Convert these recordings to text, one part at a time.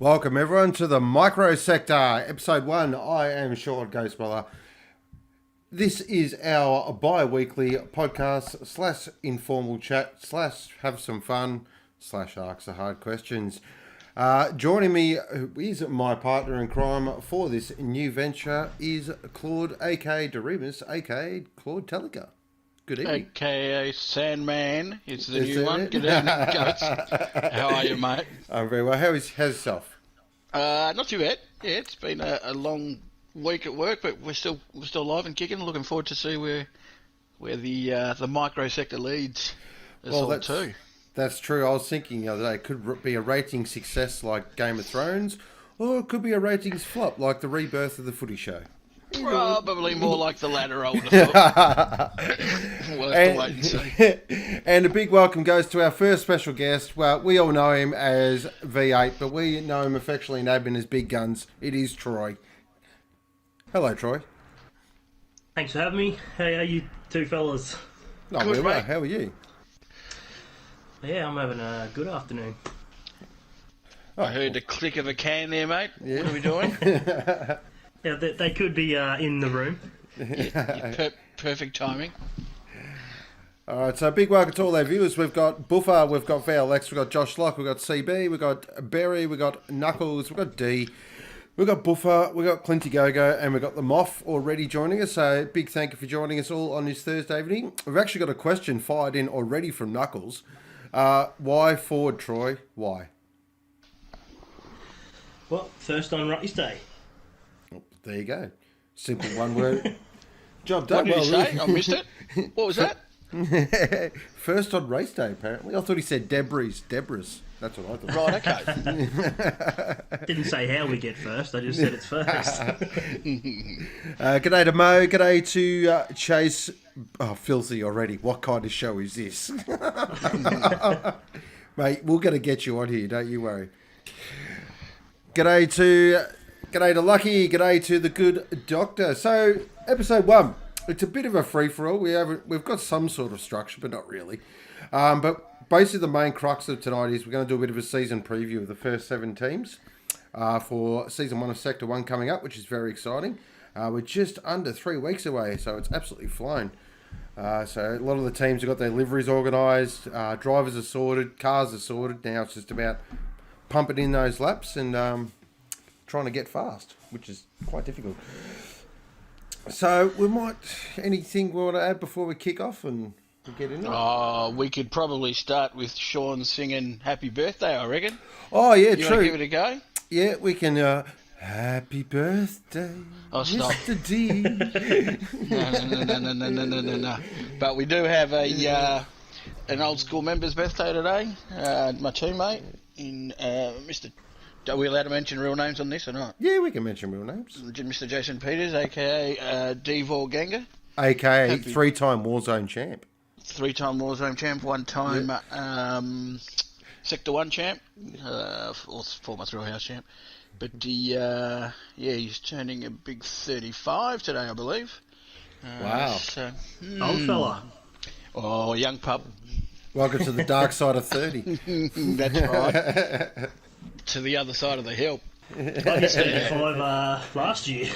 Welcome everyone to the Microsector, episode 1. I am Sean Ghostmuller. This is our bi-weekly podcast slash informal chat slash have some fun slash ask the hard questions. Joining me is my partner in crime for this new venture is Claude, aka Debrief, aka Clautellica. Good evening. AKA Sandman is the new one. Good evening, guys. How are you, mate? I'm very well. How's yourself? Not too bad. Yeah, it's been a long week at work, but we're still alive and kicking. Looking forward to see where the Microsector leads us all to. That's true. I was thinking the other day, it could be a rating success like Game of Thrones, or it could be a ratings flop like the rebirth of the Footy Show. Probably more like the latter, I would have thought. We'll have to wait and see. And a big welcome goes to our first special guest. Well, we all know him as V8, but we know him affectionately known as Big Guns. It is Troy. Hello, Troy. Thanks for having me. Hey, how you two fellas? Not very well. How are you? Yeah, I'm having a good afternoon. I heard the click of a can there, mate. Yeah. What are we doing? Yeah, they could be in the room. Perfect timing. All right, so big welcome to all our viewers. We've got Buffer, we've got VLX, we've got Josh Locke, we've got CB, we've got Berry, we've got Knuckles, we've got D, we've got Buffer, we've got Clinty Gogo, and we've got the Moff already joining us. So big thank you for joining us all on this Thursday evening. We've actually got a question fired in already from Knuckles. Why forward, Troy? Why? Well, first on race day. Oh, there you go. Simple one word. Job done. What did you say? I missed it. What was that? First on race day, apparently. I thought he said Debrief. That's what I thought. Right, okay. Didn't say how we get first, I just said it's first. G'day to Mo. G'day to Chase. Oh, filthy already. What kind of show is this? Mate, we're going to get you on here, don't you worry. G'day to Lucky. G'day to the good doctor. So, episode 1. It's a bit of a free-for-all. We've got some sort of structure, but not really. But basically the main crux of tonight is we're going to do a bit of a season preview of the first 7 teams for Season 1 of Sector 1 coming up, which is very exciting. We're just under 3 weeks away, so it's absolutely flown. So a lot of the teams have got their liveries organised, drivers are sorted, cars are sorted. Now it's just about pumping in those laps and trying to get fast, which is quite difficult. So anything we want to add before we kick off and get into it? We could probably start with Sean singing Happy Birthday, I reckon. Oh, yeah, you true. Want to give it a go? Yeah, we can... Happy birthday, stop. Mr. D. No. But we do have an old school member's birthday today. My teammate, Mr. Are we allowed to mention real names on this or not? Yeah, we can mention real names. Mr. Jason Peters, a.k.a. Devor Ganga. A.k.a. 3-time Warzone champ. 3-time Warzone champ, 1-time Sector 1 champ, or former Thrill House champ. But he's turning a big 35 today, I believe. Wow. So, Old fella. Oh, young pup. Welcome to the dark side of 30. That's right. To the other side of the hill. I was 35 last year.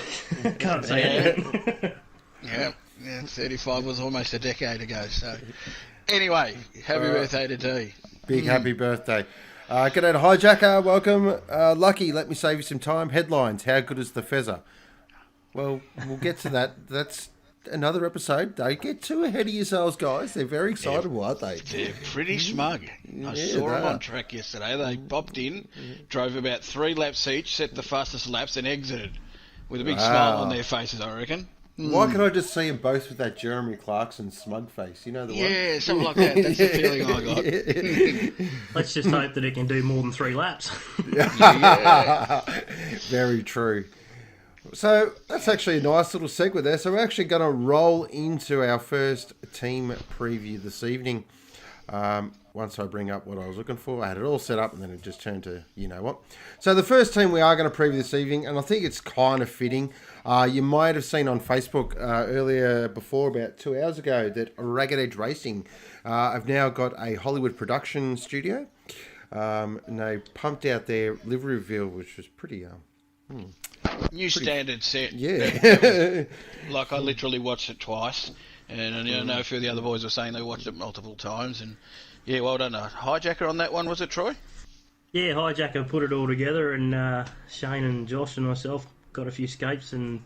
Can't say that. Yeah, 35 was almost a decade ago. So, anyway, happy birthday to D. Big happy birthday. G'day to Hijacker, welcome. Lucky, let me save you some time. Headlines, how good is the Fezzer? Well, we'll get to that. That's another episode. Don't get too ahead of yourselves, guys. They're very excitable, aren't they? They're pretty smug. I saw them on track yesterday. They popped in, drove about 3 laps each, set the fastest laps, and exited with a big smile on their faces, I reckon. Why can I just see them both with that Jeremy Clarkson smug face? You know the one? Yeah, something like that. That's the feeling I got. Let's just hope that it can do more than 3 laps. Very true. So that's actually a nice little segue there. So we're actually going to roll into our first team preview this evening. Once I bring up what I was looking for, I had it all set up and then it just turned to you know what. So the first team we are going to preview this evening, and I think it's kind of fitting. You might have seen on Facebook earlier before, about 2 hours ago, that Ragged Edge Racing have now got a Hollywood production studio. And they pumped out their livery reveal, which was pretty... New standard set. Yeah. Like, I literally watched it twice, and I know a few of the other boys were saying they watched it multiple times, and yeah, well done. Hijacker on that one, was it, Troy? Yeah, Hijacker put it all together, and Shane and Josh and myself got a few scapes, and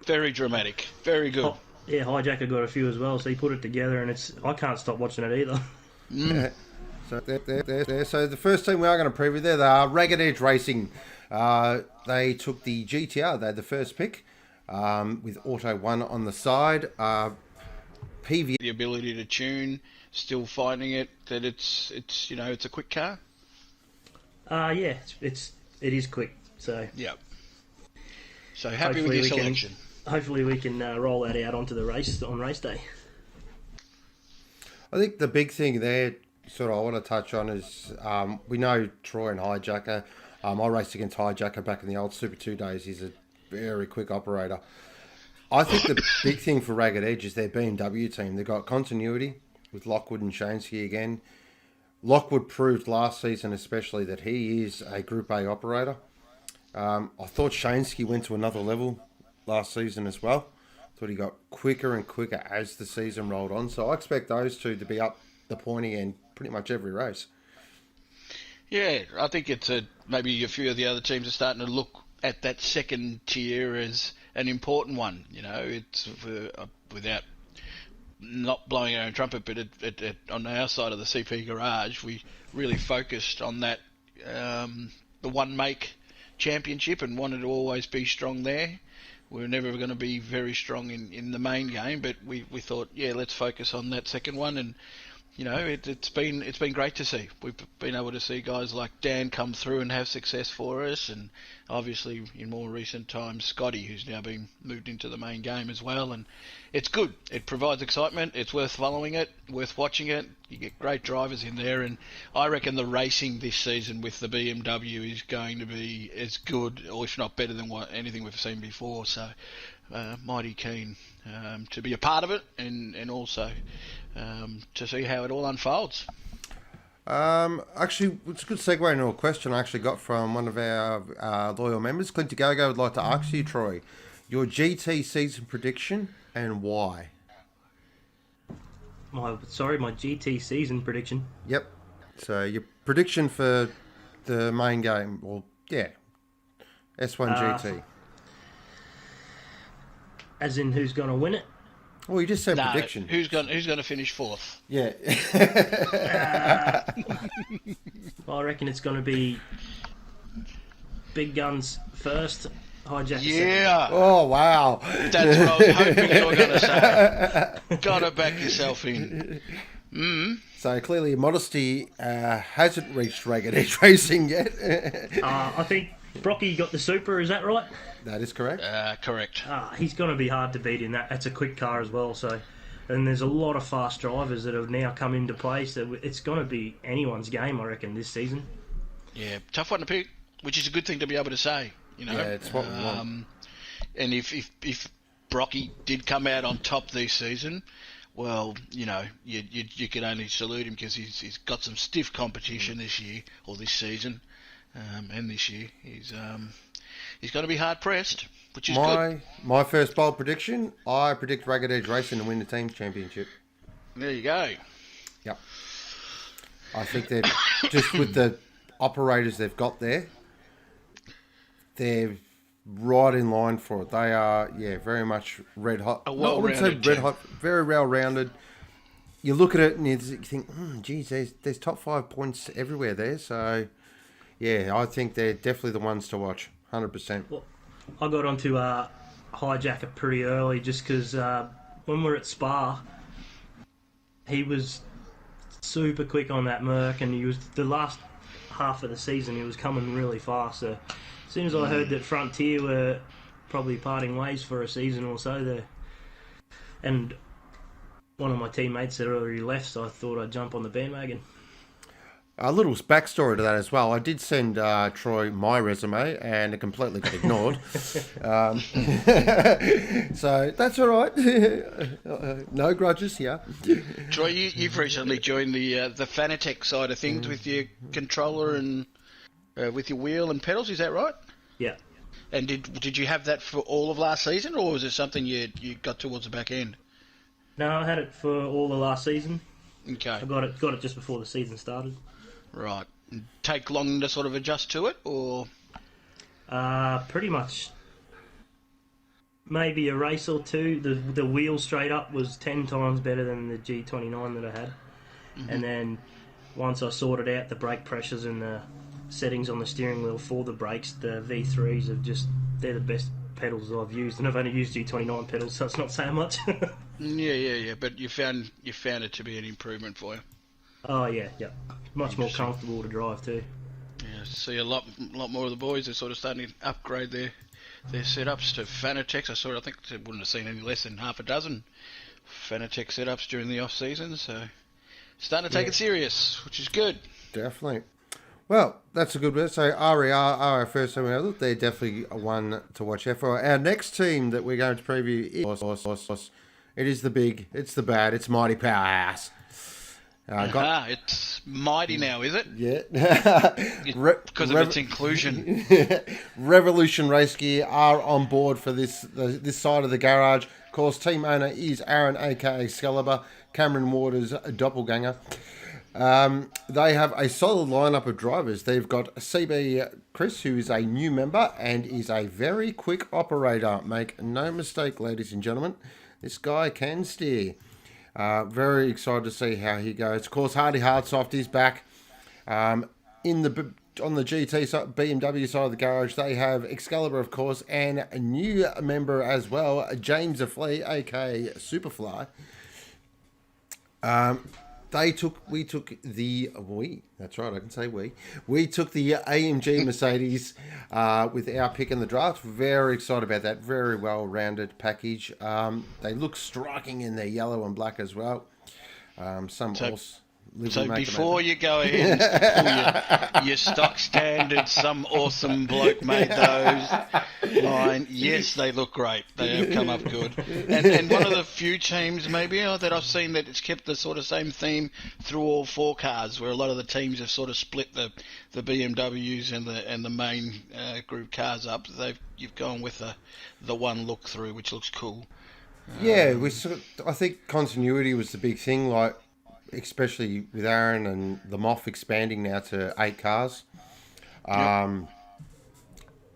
Very dramatic. Very good. yeah, Hijacker got a few as well, so he put it together, and I can't stop watching it either. Yeah. So there. So the first team we are going to preview there, they are Ragged Edge Racing. They took the GTR. They had the first pick with Auto 1 on the side. PV. The ability to tune, still finding it that it's it's a quick car. Yeah, it is quick, so Yeah. So happy with your selection. Hopefully we can roll that out onto the race on race day. I think the big thing there, sort of, I want to touch on is we know Troy and Hijacker. I raced against Hijacker back in the old Super 2 days. He's a very quick operator. I think the big thing for Ragged Edge is their BMW team. They've got continuity with Lockwood and Shansky again. Lockwood proved last season especially that he is a Group A operator. I thought Shansky went to another level last season as well. Thought he got quicker and quicker as the season rolled on. So I expect those two to be up the pointy end pretty much every race. Yeah, I think it's maybe a few of the other teams are starting to look at that second tier as an important one. It's without not blowing our own trumpet, but on our side of the CP garage, we really focused on that the one make championship and wanted to always be strong there. We were never going to be very strong in the main game, but we thought, yeah, let's focus on that second one. And it's been great to see. We've been able to see guys like Dan come through and have success for us, and obviously in more recent times Scotty, who's now been moved into the main game as well. And it's good. It provides excitement. It's worth following it, worth watching it. You get great drivers in there, and I reckon the racing this season with the BMW is going to be as good, or if not better, than anything we've seen before. So mighty keen to be a part of it, and also to see how it all unfolds. Actually, it's a good segue into a question I actually got from one of our loyal members. Clint Gago would like to ask you, Troy, your GT season prediction and why. My GT season prediction. Yep. So your prediction for the main game, well, yeah, S1 GT. As in, who's going to win it? Well, you just said prediction. Who's going to finish fourth? Yeah. Well, I reckon it's going to be Big Guns first, Hijacker Yeah. second. Oh, wow. That's what I was hoping you were going to say. Gotta back yourself in. So clearly modesty hasn't reached Ragged Edge Racing yet. I think Brocky got the Super, is that right? That is correct. Correct. He's going to be hard to beat in that. That's a quick car as well. So, and there's a lot of fast drivers that have now come into play. So it's going to be anyone's game, I reckon, this season. Yeah, tough one to pick, which is a good thing to be able to say. Yeah, it's what we want. And if Brocky did come out on top this season, well, you can only salute him because he's got some stiff competition this year or this season, and this year he's going to be hard pressed, which is good. My first bold prediction, I predict Ragged Edge Racing to win the team championship. There you go. Yep. I think that just with the operators they've got there, they're right in line for it. They are, very much red hot. A I wouldn't say red hot, very well rounded. You look at it and you think, geez, there's top 5 points everywhere there. So, yeah, I think they're definitely the ones to watch. 100%. Well, I got onto Hijacker pretty early just because when we were at Spa, he was super quick on that Merc, and he was the last half of the season he was coming really fast. So as soon as I heard that Frontier were probably parting ways for a season or so there, and one of my teammates had already left, so I thought I'd jump on the bandwagon. A little backstory to that as well. I did send Troy my resume, and it completely got ignored. So that's all right. No grudges here. Troy, you've recently joined the Fanatec side of things with your controller and with your wheel and pedals. Is that right? Yeah. And did you have that for all of last season, or was it something you got towards the back end? No, I had it for all the last season. Okay. I got it just before the season started. Right. Take long to sort of adjust to it, or? Pretty much. Maybe a race or two. The wheel straight up was 10 times better than the G29 that I had. Mm-hmm. And then once I sorted out the brake pressures and the settings on the steering wheel for the brakes, the V3s they're the best pedals I've used, and I've only used G29 pedals, so it's not saying much. Yeah. But you found it to be an improvement for you. Oh yeah. Much more comfortable to drive too. Yeah, see a lot more of the boys are sort of starting to upgrade their setups to Fanatec. I think they wouldn't have seen any less than half a dozen Fanatec setups during the off season, so starting to take it serious, which is good. Definitely. Well, that's a good bit. So RER are our first time out. They're definitely one to watch out for. Our next team that we're going to preview is it's the bad, it's Mighty Powerhouse. It's mighty now, is it? Yeah. Because of its inclusion. Revolution Race Gear are on board for this side of the garage. Of course, team owner is Aaron, aka Excalibur, Cameron Waters' doppelganger. They have a solid lineup of drivers. They've got CB Chris, who is a new member and is a very quick operator. Make no mistake, ladies and gentlemen, this guy can steer. Very excited to see how he goes. Of course, Hardy Hardsoft is back. On the GT side, BMW side of the garage, they have Excalibur, of course, and a new member as well, James Aflee, aka Superfly. We took the AMG Mercedes with our pick in the draft. Very excited about that. Very well-rounded package. They look striking in their yellow and black as well. So before you go ahead and pull your stock standard, some awesome bloke made those. Mine, yes, they look great. They have come up good. And one of the few teams maybe that I've seen that it's kept the sort of same theme through all four cars, where a lot of the teams have sort of split the BMWs and the main group cars up. You've gone with the one look through, which looks cool. Yeah, I think continuity was the big thing, like, especially with Aaron and the MOF expanding now to 8 cars.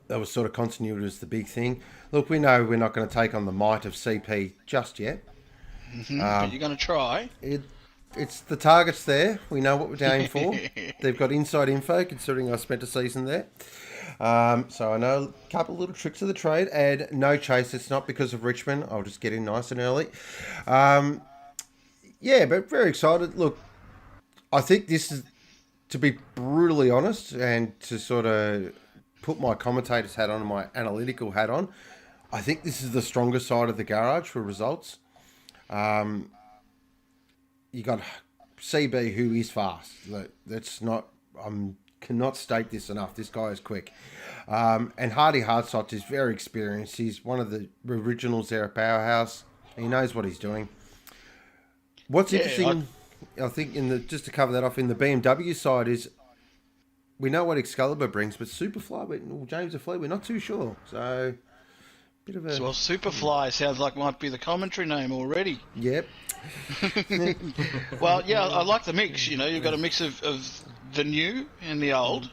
That was sort of continuity was the big thing. Look, we know we're not going to take on the might of CP just yet. Mm-hmm, but you're going to try. It's the target's there. We know what we're going for. They've got inside info, considering I spent a season there. So I know a couple of little tricks of the trade, and no chase. It's not because of Richmond. I'll just get in nice and early. Yeah, but very excited. Look, I think this is, to be brutally honest, and to sort of put my commentator's hat on and my analytical hat on, I think this is the stronger side of the garage for results. You got CB, who is fast. That's not. Cannot state this enough. This guy is quick. And Hardy Hardsoft is very experienced. He's one of the originals there at Powerhouse. He knows what he's doing. What's interesting, I think, just to cover that off, in the BMW side is we know what Excalibur brings, but Superfly, James Aflee, we're not too sure. So, bit of a... Well, Superfly sounds like might be the commentary name already. Yep. Well, yeah, I like the mix. You know, you've got a mix of the new and the old.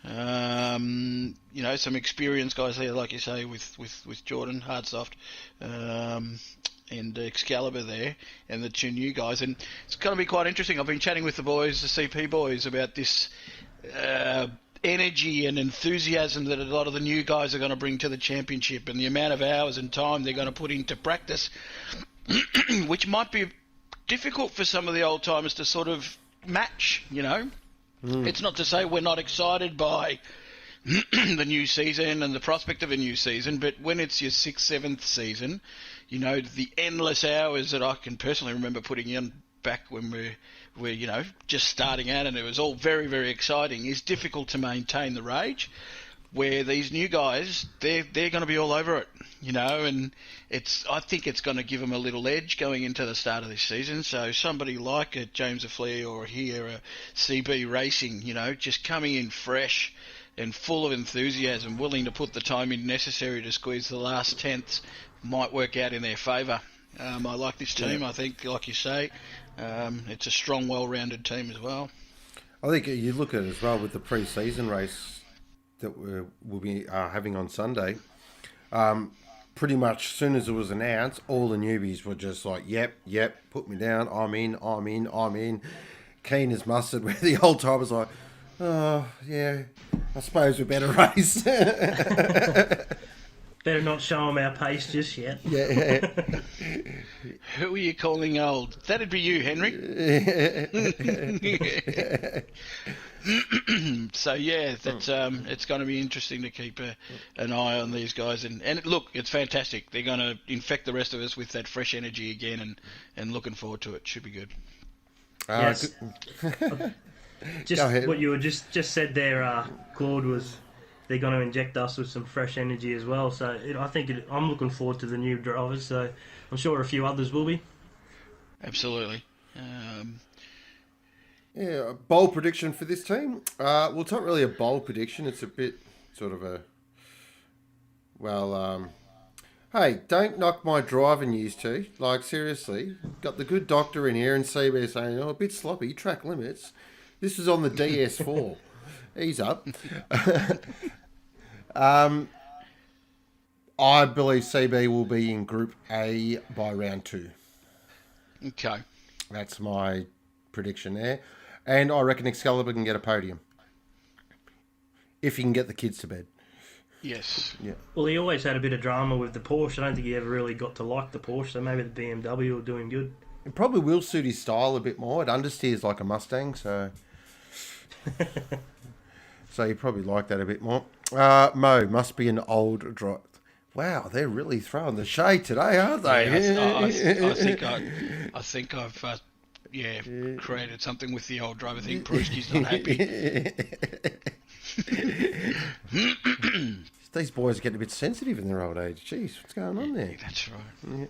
You know, some experienced guys there, like you say, with Jordan Hardsoft. And Excalibur there, and the two new guys, and it's going to be quite interesting. I've been chatting with the boys, the CP boys, about this energy and enthusiasm that a lot of the new guys are going to bring to the championship, and the amount of hours and time they're going to put into practice, which might be difficult for some of the old timers to sort of match. You know, It's not to say we're not excited by the new season and the prospect of a new season, but when it's your 6th, 7th season, you know, the endless hours that I can personally remember putting in back when we're just starting out and it was all very, very exciting, is difficult to maintain the rage. Where these new guys, they're going to be all over it, and I think it's going to give them a little edge going into the start of this season. So somebody like a James Aflea or here a CB Racing, just coming in fresh and full of enthusiasm, willing to put the time in necessary to squeeze the last tenths, might work out in their favour. I like this team. I think, like you say, it's a strong, well-rounded team as well. I think you look at it as well with the pre-season race that we'll be having on Sunday. Pretty much as soon as it was announced, all the newbies were just like, yep, put me down, I'm in. Keen as mustard, where the old time was like, oh, yeah, I suppose we better race. Better not show them our pace just yet. Yeah. Who are you calling old? That'd be you, Henry. So yeah, that's it's going to be interesting to keep an eye on these guys, and look, it's fantastic. They're going to infect the rest of us with that fresh energy again, and looking forward to it. Should be good. Yes. Just what you were just said there, Claude, was they're going to inject us with some fresh energy as well. So I'm looking forward to the new drivers. So I'm sure a few others will be. Absolutely. Yeah, a bold prediction for this team. Well, it's not really a bold prediction. It's a bit sort of a... Well, hey, don't knock my driving used to. Like, seriously. Got the good doctor in here and CB saying, a bit sloppy, track limits. This was on the DS4. Ease up. I believe CB will be in Group A by round 2. Okay. That's my prediction there. And I reckon Excalibur can get a podium. If he can get the kids to bed. Yes. Yeah. Well, he always had a bit of drama with the Porsche. I don't think he ever really got to like the Porsche, so maybe the BMW are doing good. It probably will suit his style a bit more. It understeers like a Mustang, so... So you probably like that a bit more. Mo must be an old drive. Wow, they're really throwing the shade today, aren't they? I think I've created something with the old driver. I think Brewski's not happy. These boys are getting a bit sensitive in their old age. Jeez, what's going on there? That's right. Yeah.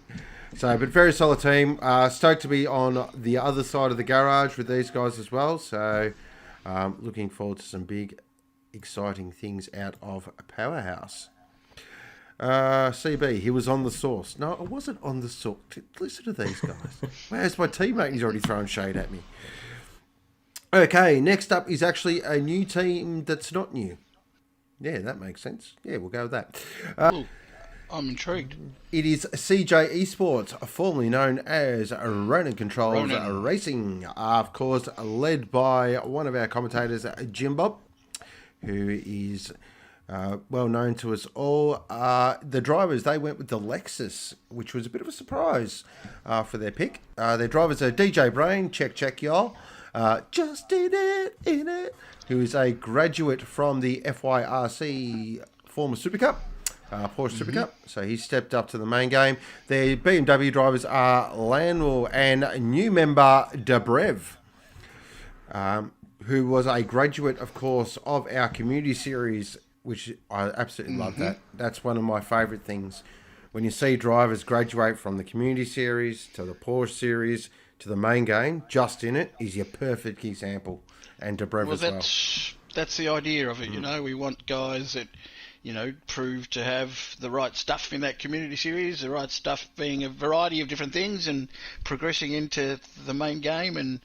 So, but very solid team. Stoked to be on the other side of the garage with these guys as well. So, looking forward to some big, exciting things out of Powerhouse. CB, he was on the source. No, I wasn't on the source. Listen to these guys. Where's my teammate? He's already throwing shade at me. Okay, next up is actually a new team that's not new. Yeah, that makes sense. Yeah, we'll go with that. I'm intrigued. It is CJ Esports, formerly known as Ronin Controls Racing. Of course, led by one of our commentators, Jim Bob, who is... well known to us all. The drivers, they went with the Lexus, which was a bit of a surprise for their pick. Their drivers are DJ Brain, check y'all. Just in it, who is a graduate from the FYRC former Super Cup, Porsche Super Cup. So he stepped up to the main game. Their BMW drivers are Lanwell and new member Debrief, who was a graduate, of course, of our community series, which I absolutely love that. That's one of my favourite things. When you see drivers graduate from the community series to the Porsche series to the main game, just in it, is your perfect example. And Debrief as well. That's the idea of it, We want guys that, prove to have the right stuff in that community series, the right stuff being a variety of different things and progressing into the main game. And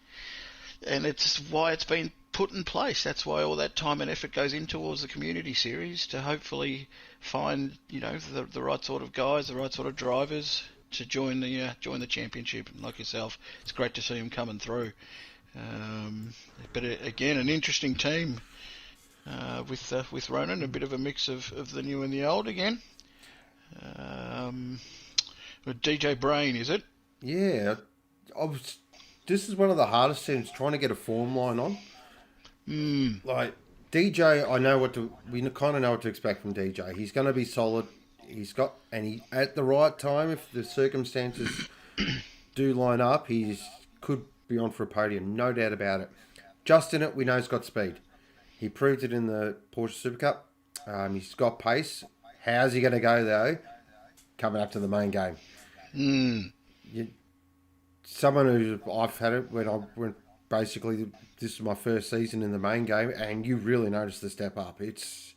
it's why it's been put in place. That's why all that time and effort goes in towards the community series to hopefully find the right sort of guys, the right sort of drivers to join the championship. And like yourself, it's great to see them coming through. But again, an interesting team with Ronan, a bit of a mix of the new and the old again. DJ Brain, is it? Yeah, this is one of the hardest teams trying to get a form line on. Like DJ, we kind of know what to expect from DJ. He's going to be solid. At the right time, if the circumstances do line up, he could be on for a podium, no doubt about it. Just in it, we know he's got speed. He proved it in the Porsche Super Cup. He's got pace. How's he going to go, though, coming up to the main game? Someone who I've had it when basically this is my first season in the main game, and you really notice the step up. It's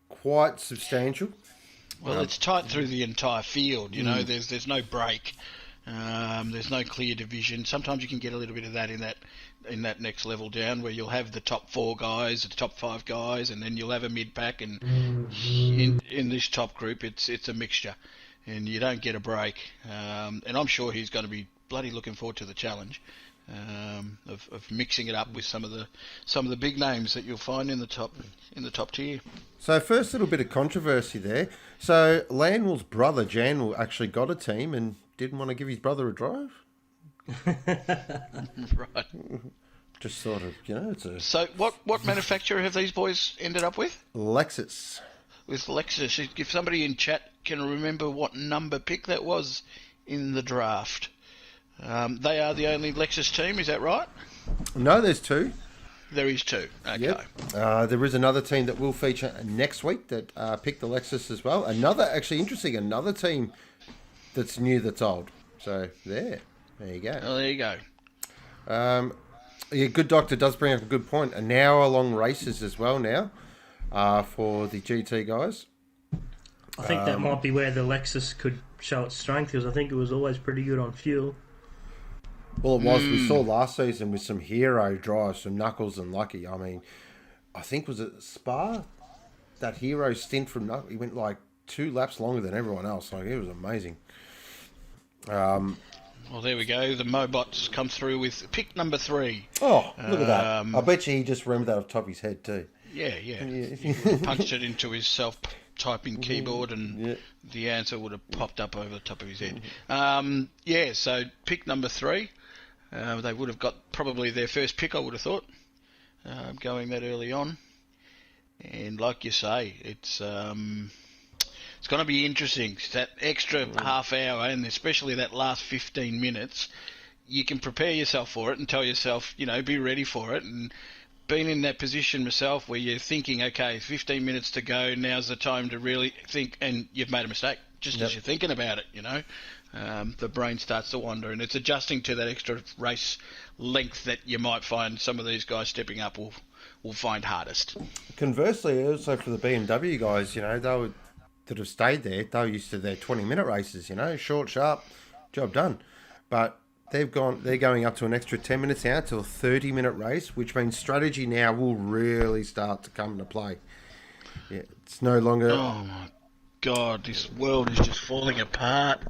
quite substantial. Well, it's tight through the entire field. You know, there's no break. There's no clear division. Sometimes you can get a little bit of that in that next level down, where you'll have the top 4 guys, the top 5 guys, and then you'll have a mid pack. And in this top group, it's a mixture, and you don't get a break. And I'm sure he's going to be bloody looking forward to the challenge of mixing it up with some of the big names that you'll find in the top tier. So first little bit of controversy there. So Landwell's brother Janwell actually got a team and didn't want to give his brother a drive. Right. Just sort of, it's a... So what manufacturer have these boys ended up with? Lexus. With Lexus. If somebody in chat can remember what number pick that was in the draft. They are the only Lexus team, is that right? No, there's 2. There is 2. Okay. Yep. There is another team that will feature next week that picked the Lexus as well. Another team that's new, that's old. So there you go. Oh, there you go. Good Doctor does bring up a good point. An hour-long races as well now for the GT guys. I think that might be where the Lexus could show its strength, because I think it was always pretty good on fuel. Well, it was. We saw last season with some hero drives from Knuckles and Lucky. I mean, I think was it Spa? That hero stint from Knuckles, he went like 2 laps longer than everyone else. Like, it was amazing. Well, there we go. The Mobots come through with pick number 3. Oh, look at that. I bet you he just remembered that off the top of his head too. Yeah. He punched it into his self-typing keyboard, and the answer would have popped up over the top of his head. So pick number 3. They would have got probably their first pick, I would have thought, going that early on. And like you say, it's going to be interesting. That extra half hour, and especially that last 15 minutes, you can prepare yourself for it and tell yourself, be ready for it. And being in that position myself where you're thinking, okay, 15 minutes to go, now's the time to really think, and you've made a mistake just as you're thinking about it, the brain starts to wander, and it's adjusting to that extra race length that you might find some of these guys stepping up will find hardest. Conversely, also for the BMW guys, that have stayed there, they're used to their 20-minute races, short, sharp, job done. But they're going up to an extra 10 minutes now to a 30-minute race, which means strategy now will really start to come into play. Yeah, it's no longer... Oh, my God, this world is just falling apart.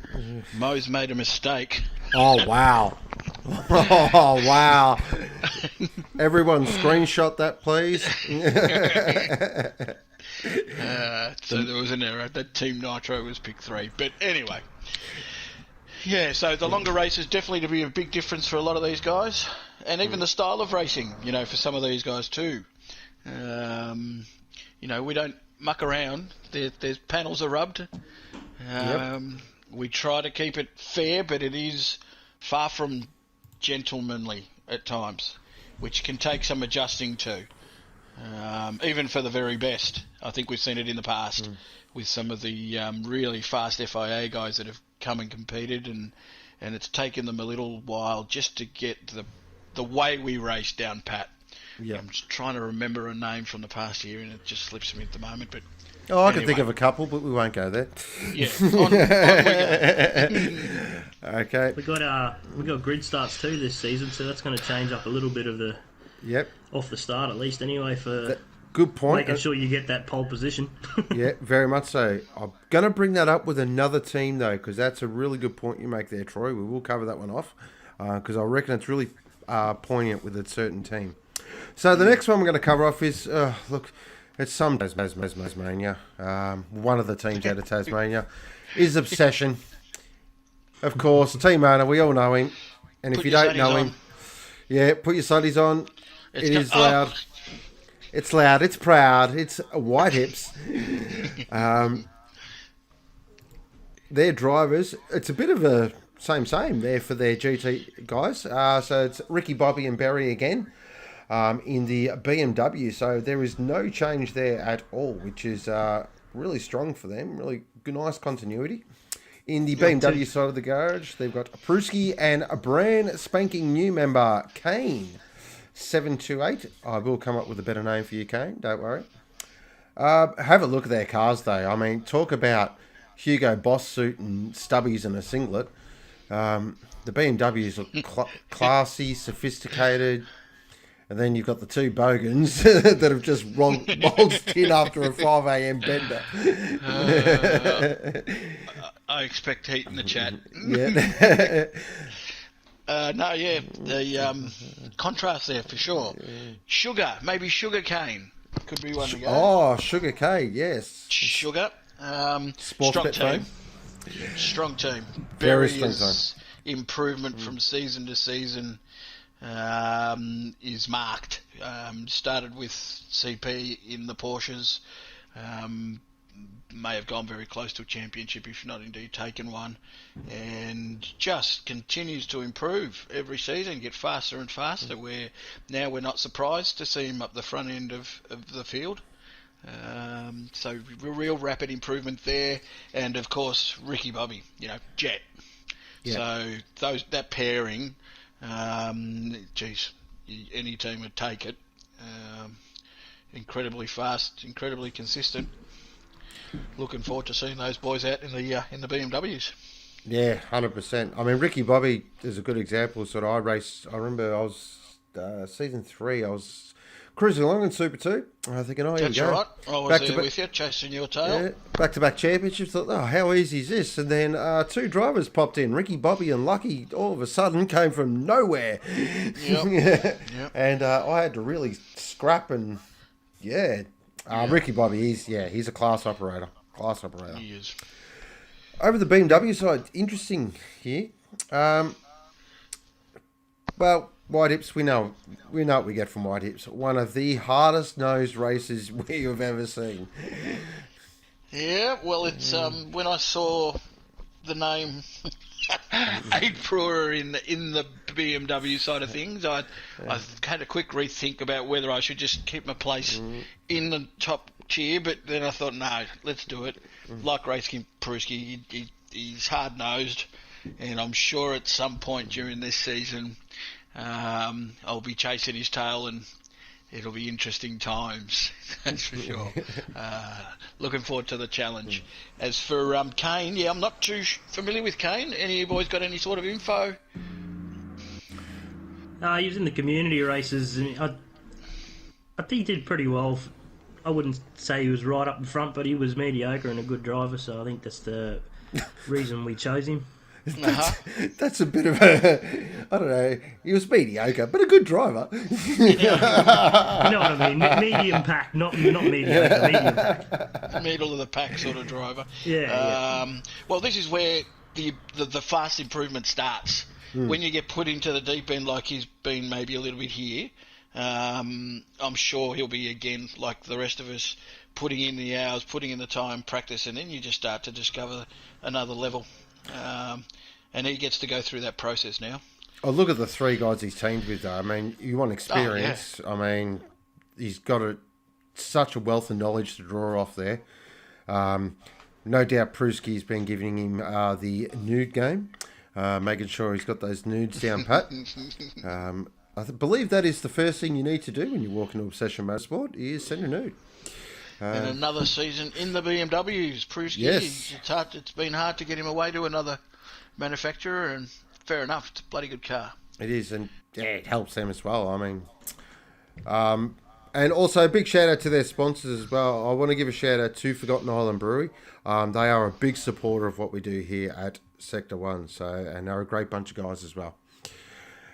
Mo's made a mistake. Oh, wow. Oh, wow. Everyone screenshot that, please. So there was an error. That Team Nitro was pick 3. But anyway. Yeah, so the longer races definitely to be a big difference for a lot of these guys. And even the style of racing, for some of these guys too. We don't muck around. There's panels are rubbed. We try to keep it fair, but it is far from gentlemanly at times, which can take some adjusting to. Even for the very best. I think we've seen it in the past with some of the really fast FIA guys that have come and competed, and it's taken them a little while just to get the way we race down pat. Yeah. I'm just trying to remember a name from the past year, and it just slips me at the moment. But I can think of a couple, but we won't go there. Yeah, on we go. Okay. We got grid starts too this season, so that's going to change up a little bit of the off the start at least anyway for good point. Making sure you get that pole position. Yeah, very much so. I'm going to bring that up with another team though, because that's a really good point you make there, Troy. We will cover that one off because I reckon it's really poignant with a certain team. So the next one we're going to cover off is it's some Tasmania. One of the teams out of Tasmania is Obsession. Of course, team owner, we all know him. And if you don't know him, put your sunnies on. It is loud. It's loud. It's proud. It's white hips. Their drivers, it's a bit of a same there for their GT guys. So it's Ricky, Bobby and Barry again in the BMW. So there is no change there at all, which is really strong for them. Really good, nice continuity. In the BMW side of the garage, they've got Pruski and a brand spanking new member, Kane. 728. I will come up with a better name for you, Kane. Don't worry. Have a look at their cars, though. I mean, talk about Hugo Boss suit and stubbies and a singlet. The BMWs look classy, sophisticated. And then you've got the two bogans that have just waltzed in after a 5 a.m. bender. I expect heat in the chat. Yeah. The contrast there for sure. Maybe sugar cane could be one to go. Oh, sugar cane, yes. Sugar. Strong team. Strong team. Very strong team. Improvement from season to season is marked. Started with CP in the Porsches. May have gone very close to a championship, if not indeed taken one, and just continues to improve every season, get faster and faster, where now we're not surprised to see him up the front end of the field. So real rapid improvement there, and of course Ricky Bobby, Jet. Yeah. So that pairing, any team would take it. Incredibly fast, incredibly consistent. Looking forward to seeing those boys out in the BMWs. Yeah, 100%. I mean, Ricky Bobby is a good example. Sort of, I remember I was season 3. I was cruising along in Super 2. I was thinking, here we go. That's right. I was there with you, chasing your tail. Yeah, back-to-back championships. Thought, how easy is this? And then 2 drivers popped in. Ricky Bobby and Lucky all of a sudden came from nowhere. Yep. And I had to really scrap and, Ricky Bobby he's a class operator. He is. Over the BMW side, interesting here. Well, White Hips, we know what we get from White Hips. One of the hardest nosed races we have ever seen. Yeah, well, it's when I saw the name Aid Brewer in the BMW side of things, I had a quick rethink about whether I should just keep my place in the top tier, but then I thought, no, let's do it. Like Racekin Pruski, he's hard-nosed, and I'm sure at some point during this season I'll be chasing his tail, and it'll be interesting times, that's for sure. Looking forward to the challenge. As for Kane, I'm not too familiar with Kane. Any of you boys got any sort of info? He was in the community races, and I think he did pretty well. I wouldn't say he was right up in front, but he was mediocre and a good driver, so I think that's the reason we chose him. That's a bit of a, I don't know, he was mediocre, but a good driver. You know what I mean? Medium pack, not mediocre, medium pack. Middle of the pack sort of driver. Yeah. Well, this is where the fast improvement starts. When you get put into the deep end like he's been maybe a little bit here, I'm sure he'll be, again, like the rest of us, putting in the hours, putting in the time, practice, and then you just start to discover another level. And he gets to go through that process now. Oh, look at the 3 guys he's teamed with, though. I mean, you want experience. I mean, he's got such a wealth of knowledge to draw off there. No doubt Pruski's been giving him the nude game, making sure he's got those nudes down pat. I believe that is the first thing you need to do when you walk into Obsession Motorsport, is send a nude. And another season in the BMWs. Pruski, yes. It's been hard to get him away to another manufacturer, and fair enough, it's a bloody good car. It is, and it helps them as well. I mean, and also a big shout out to their sponsors as well. I want to give a shout out to Forgotten Island Brewery. They are a big supporter of what we do here at Sector 1, and they're a great bunch of guys as well.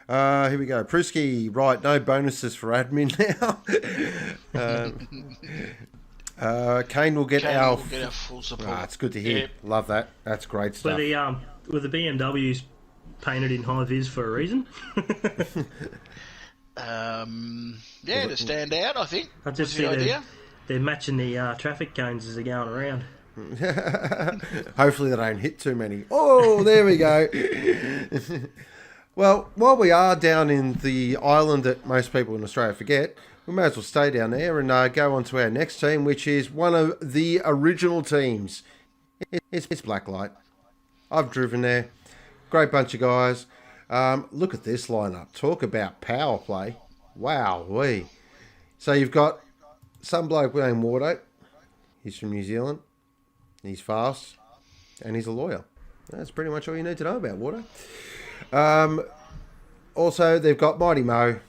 Here we go. Pruski, right, no bonuses for admin now. Kane will get our full support. It's good to hear. Yep. Love that. That's great stuff. Were the BMWs painted in high vis for a reason? To stand out, I think. I just see the idea. They're matching the traffic cones as they're going around. Hopefully they don't hit too many. Oh, there we go. Well, while we are down in the island that most people in Australia forget, we may as well stay down there and go on to our next team, which is one of the original teams. It's Blacklight. I've driven there. Great bunch of guys. Look at this lineup. Talk about power play. Wow-wee. So you've got some bloke named Wardo. He's from New Zealand. He's fast. And he's a lawyer. That's pretty much all you need to know about Wardo. Also, they've got Mighty Mo.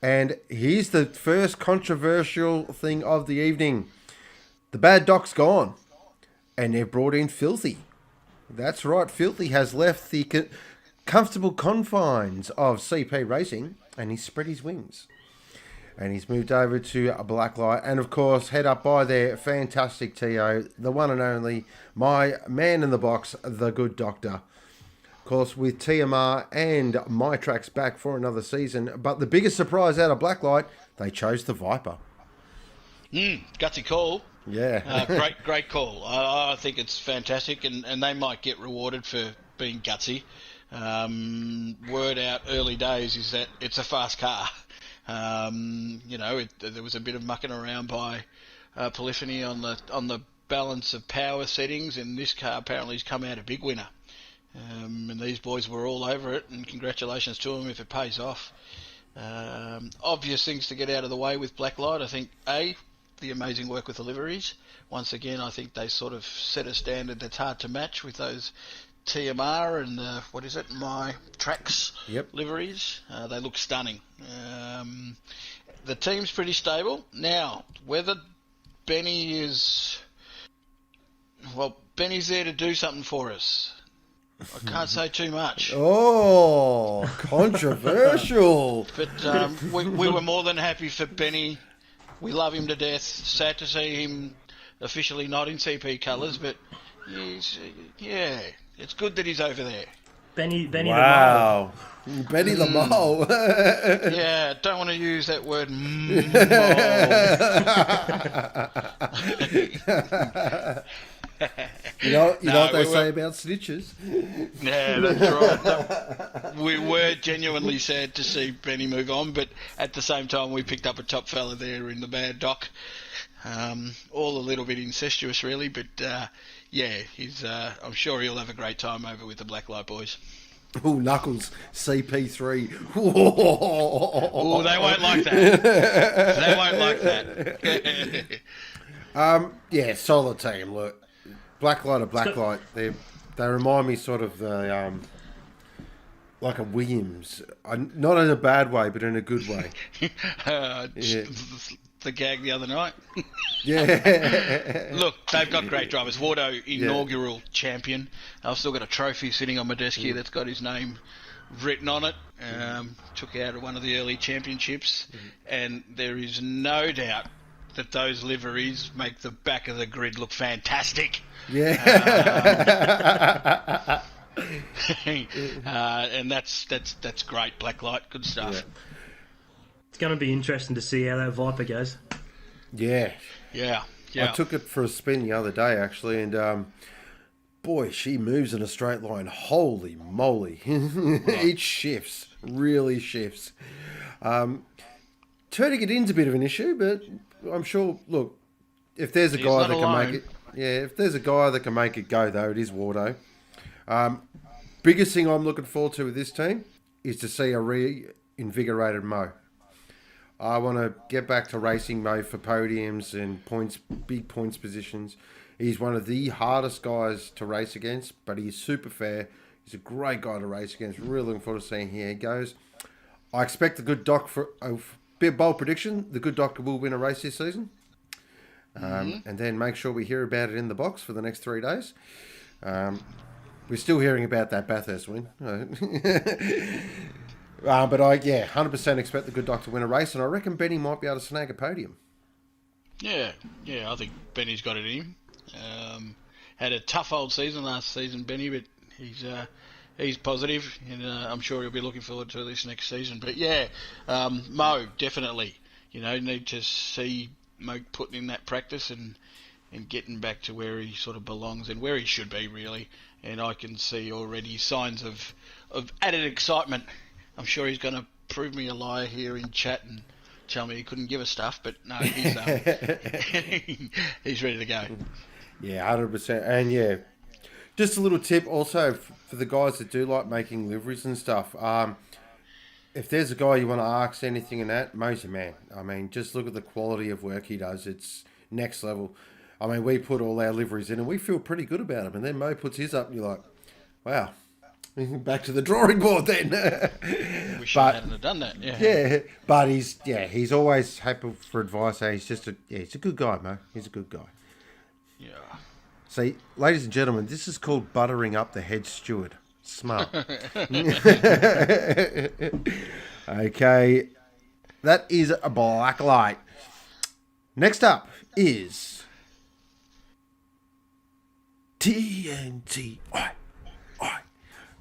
And here's the first controversial thing of the evening. The bad doc's gone. And they've brought in Filthy. That's right. Filthy has left the comfortable confines of CP Racing. And he's spread his wings. And he's moved over to a Blacklight. And, of course, head up by their fantastic TO, the one and only, my man in the box, the good doctor. Of course, with TMR and MyTrax back for another season. But the biggest surprise out of Blacklight, they chose the Viper. Gutsy call. Yeah. Great call. I think it's fantastic, and they might get rewarded for being gutsy. Word out early days is that it's a fast car. There was a bit of mucking around by Polyphony on the balance of power settings, and this car apparently has come out a big winner. And these boys were all over it, and congratulations to them if it pays off. Obvious things to get out of the way with Blacklight. I think, the amazing work with the liveries. Once again, I think they sort of set a standard that's hard to match with those TMR and My Tracks liveries. They look stunning. The team's pretty stable. Now, whether Benny is... Well, Benny's there to do something for us. I can't say too much. Oh, controversial. But we were more than happy for Benny. We love him to death. Sad to see him officially not in CP colours, but it's good that he's over there. Benny wow. The Mole. Benny the Mole. Yeah, don't want to use that word mole. You know what they say about snitches. Yeah, that's right. We were genuinely sad to see Benny move on, but at the same time we picked up a top fella there in the bad doc. All a little bit incestuous really, but he's. I'm sure he'll have a great time over with the Blacklight boys. Oh, Knuckles, CP3. Oh, they won't like that. They won't like that. Solid team. Look, Blacklight or Blacklight. They remind me sort of the like a Williams, not in a bad way, but in a good way. The gag the other night. Yeah. Look, they've got great drivers. Wardo, inaugural champion. I've still got a trophy sitting on my desk here that's got his name written on it. Took out one of the early championships, and there is no doubt that those liveries make the back of the grid look fantastic. Yeah. And that's great. Blacklight, good stuff. Yeah. It's going to be interesting to see how that Viper goes. Yeah. I took it for a spin the other day, actually, and boy, she moves in a straight line. Holy moly. It shifts. Really shifts. Turning it in's a bit of an issue, but I'm sure, look, if there's a guy that can make it... Yeah, if there's a guy that can make it go, though, it is Wardo. Biggest thing I'm looking forward to with this team is to see a reinvigorated Mo. I want to get back to racing Mo for podiums and points, big points positions. He's one of the hardest guys to race against, but he's super fair. He's a great guy to race against. Really looking forward to seeing how he goes. I expect the good doc for a bit bold prediction. The good doctor will win a race this season. And then make sure we hear about it in the box for the next 3 days. We're still hearing about that Bathurst win. But I 100% expect the good doctor to win a race, and I reckon Benny might be able to snag a podium. Yeah, I think Benny's got it in him. Had a tough old season last season, Benny, but he's positive, and I'm sure he'll be looking forward to this next season. But Mo, definitely. Need to see Mo putting in that practice and and getting back to where he sort of belongs and where he should be, really. And I can see already signs of added excitement. I'm sure he's going to prove me a liar here in chat and tell me he couldn't give us stuff, but no, he's he's ready to go. Yeah, 100%. And yeah, just a little tip also for the guys that do like making liveries and stuff. If there's a guy you want to ask anything in that, Mo's your man. I mean, just look at the quality of work he does. It's next level. I mean, we put all our liveries in and we feel pretty good about them. And then Mo puts his up and you're like, wow, back to the drawing board then. Wish I hadn't have done that. Yeah, but he's always happy for advice. He's just he's a good guy, Mo. He's a good guy. Yeah. See, ladies and gentlemen, this is called buttering up the head steward. Smart. Okay, that is a Blacklight. Next up is TNT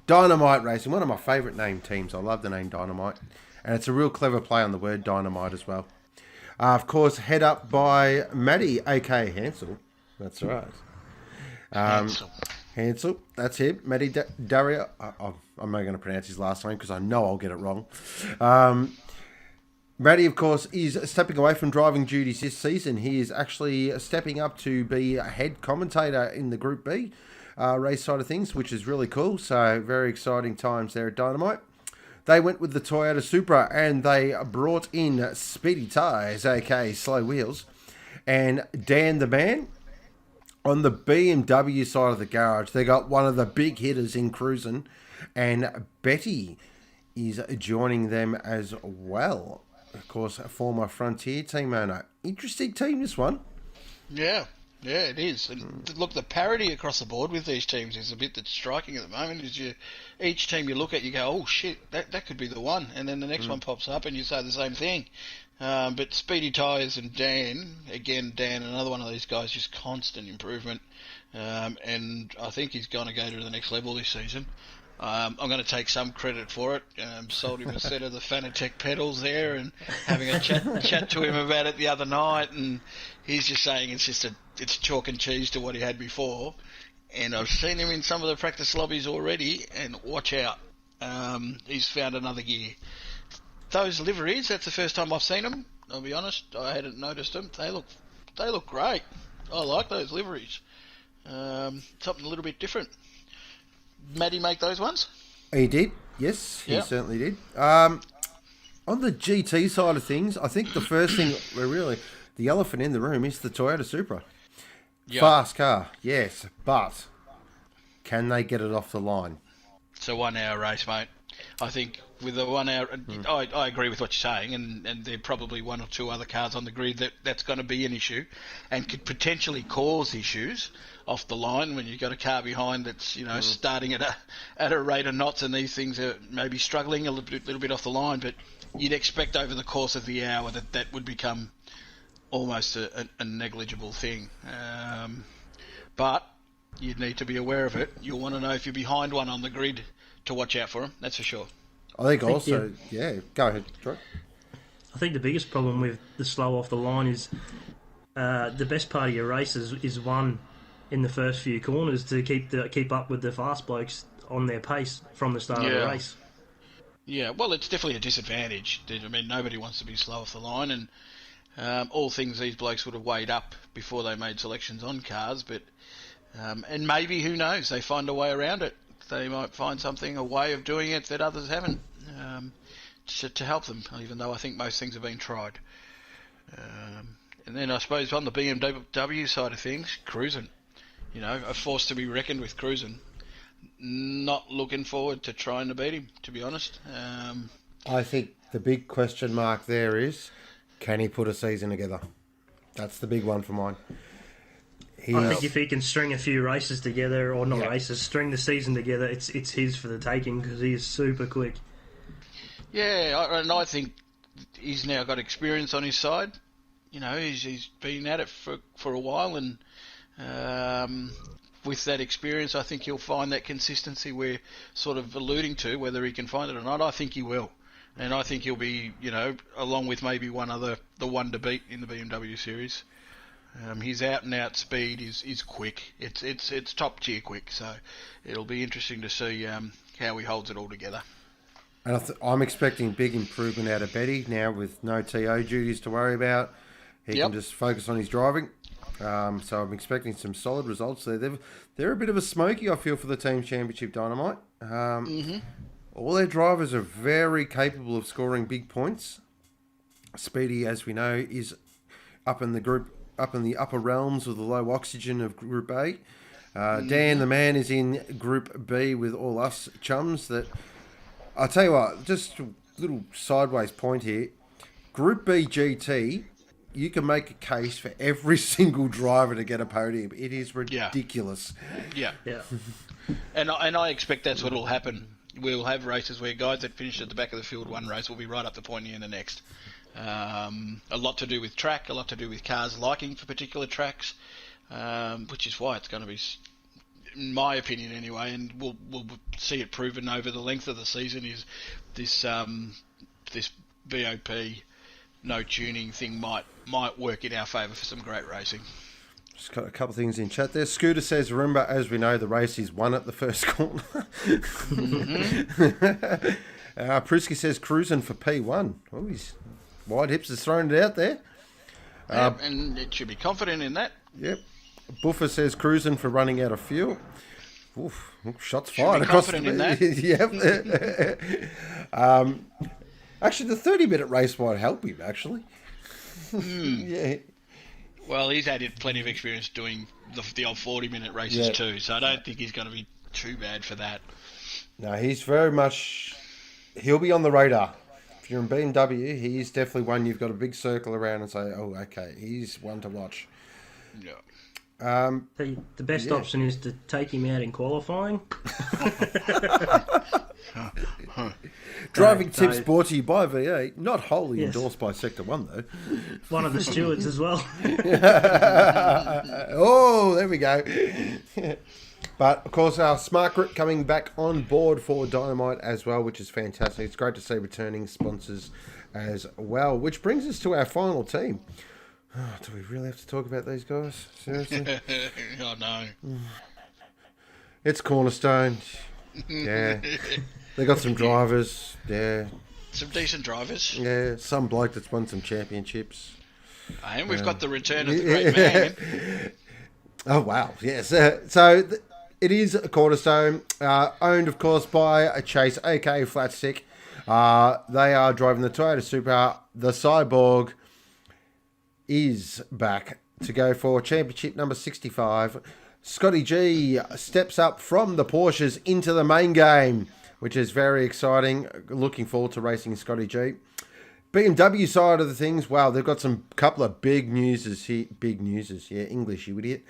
Dynamite Racing, one of my favourite named teams. I love the name Dynamite, and it's a real clever play on the word dynamite as well. Of course, head up by Matty, aka Hansel. That's right. Hansel, that's him. Matty Daria. I'm not going to pronounce his last name because I know I'll get it wrong. Matty, of course, is stepping away from driving duties this season. He is actually stepping up to be a head commentator in the Group B race side of things, which is really cool. So very exciting times there at Dynamite. They went with the Toyota Supra and they brought in Speedy Tyres, aka Slow Wheels, and Dan the Man. On the BMW side of the garage, they got one of the big hitters in cruising, and Betty is joining them as well. Of course, a former Frontier team owner. Interesting team, this one. Yeah, it is. And look, the parity across the board with these teams is a bit that's striking at the moment. Is each team you look at, you go, oh shit, that could be the one, and then the next one pops up, and you say the same thing. But Speedy Tyres and Dan, another one of these guys, just constant improvement. And I think he's going to go to the next level this season. I'm going to take some credit for it. Sold him a set of the Fanatec pedals there, and having a chat to him about it the other night, and he's just saying it's chalk and cheese to what he had before. And I've seen him in some of the practice lobbies already, and watch out, he's found another gear. Those liveries, that's the first time I've seen them. I'll be honest, I hadn't noticed them. They look great. I like those liveries. Something a little bit different. Matty make those ones? He did, yes, he certainly did. On the GT side of things, I think the first thing the elephant in the room is the Toyota Supra. Yep. Fast car, yes, but can they get it off the line? It's a 1 hour race, mate. I think with the 1 hour, I agree with what you're saying, and there are probably one or two other cars on the grid that's going to be an issue and could potentially cause issues off the line when you've got a car behind that's starting at a rate of knots, and these things are maybe struggling a little bit off the line. But you'd expect over the course of the hour that would become almost a negligible thing. But you'd need to be aware of it. You'll want to know if you're behind one on the grid to watch out for them. That's for sure. Go ahead, Troy. I think the biggest problem with the slow off the line is the best part of your race is won in the first few corners to keep up with the fast blokes on their pace from the start of the race. Yeah, well, it's definitely a disadvantage. I mean, nobody wants to be slow off the line, and all things these blokes would have weighed up before they made selections on cars, but and maybe, who knows, they find a way around it. They might find a way of doing it that others haven't, to help them, even though I think most things have been tried. And then I suppose on the BMW side of things, cruising. A force to be reckoned with, cruising. Not looking forward to trying to beat him, to be honest. I think the big question mark there is, can he put a season together? That's the big one for mine. I think if he can string a few races together, or not races, string the season together, it's his for the taking, because he is super quick. Yeah, and I think he's now got experience on his side. He's been at it for a while, and with that experience, I think he'll find that consistency we're sort of alluding to. Whether he can find it or not, I think he will. And I think he'll be, along with maybe the one to beat in the BMW series. His out and out speed is quick. It's top tier quick. So it'll be interesting to see how he holds it all together. And I'm expecting big improvement out of Betty now with no TO duties to worry about. He can just focus on his driving. So I'm expecting some solid results there. They're a bit of a smoky, I feel, for the Team Championship Dynamite. All their drivers are very capable of scoring big points. Speedy, as we know, is up in the upper realms of the low oxygen of Group A. Dan, the man, is in Group B with all us chums. That I'll tell you what, just a little sideways point here. Group B GT, you can make a case for every single driver to get a podium. It is ridiculous. Yeah. And I expect that's what will happen. We'll have races where guys that finish at the back of the field one race will be right up the pointy in the next. A lot to do with track, a lot to do with cars liking for particular tracks, which is why it's going to be, in my opinion anyway, and we'll see it proven over the length of the season, is this BOP no tuning thing might work in our favour for some great racing. Just got a couple of things in chat there. Scooter says, remember, as we know, the race is won at the first corner. Prusky says, cruising for P1. Oh, he's wide hips has thrown it out there. And it should be confident in that. Yep. Buffer says, cruising for running out of fuel. Oof, shots Should fired be across confident in that. Yep. Actually, the 30-minute race might help him, actually. Yeah. Well, he's had plenty of experience doing the old 40-minute races too, so I don't think he's going to be too bad for that. No, he's very much... He'll be on the radar. If you're in BMW, he's definitely one you've got a big circle around and say, oh, okay, he's one to watch. Yeah. The best option is to take him out in qualifying. Driving tips brought to you by V8, not wholly endorsed by Sector 1 though. One of the stewards as well. Oh, there we go. But of course our Smart Grip coming back on board for Dynamite as well, which is fantastic. It's great to see returning sponsors as well, which brings us to our final team. Oh, do we really have to talk about these guys? Seriously? Oh no. It's Cornerstone. Yeah. They got some drivers. Yeah. Some decent drivers. Yeah. Some bloke that's won some championships. And we've got the return of the great man. Oh, wow. Yes. It is a Cornerstone, owned, of course, by Chase, a.k.a. Flat Stick. They are driving the Toyota Supra. The Cyborg is back to go for championship number 65. Scotty G steps up from the Porsches into the main game, which is very exciting. Looking forward to racing Scotty G. BMW side of the things, wow, they've got some couple of big newses here. Big newses, yeah, English, you idiot.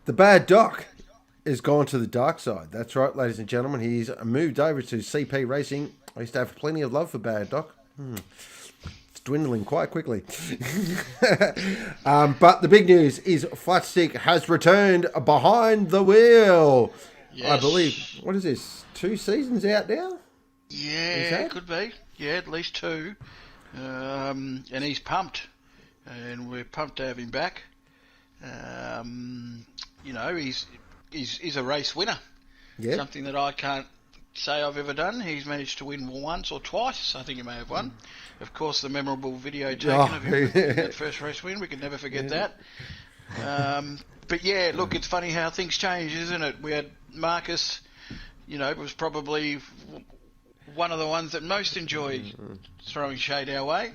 The bad Doc has gone to the dark side. That's right, ladies and gentlemen. He's moved over to CP Racing. I used to have plenty of love for bad Doc. It's dwindling quite quickly. But the big news is Flat Stick has returned behind the wheel. Yes. I believe, what is this, 2 seasons out now? Yeah, it could be. Yeah, at least 2. And he's pumped. And we're pumped to have him back. He's a race winner. Yep. Something that I can't say I've ever done. He's managed to win once or twice. I think he may have won. Of course, the memorable video taken of him that first race win. We can never forget that. But yeah, look, it's funny how things change, isn't it? We had Marcus, was probably one of the ones that most enjoyed throwing shade our way.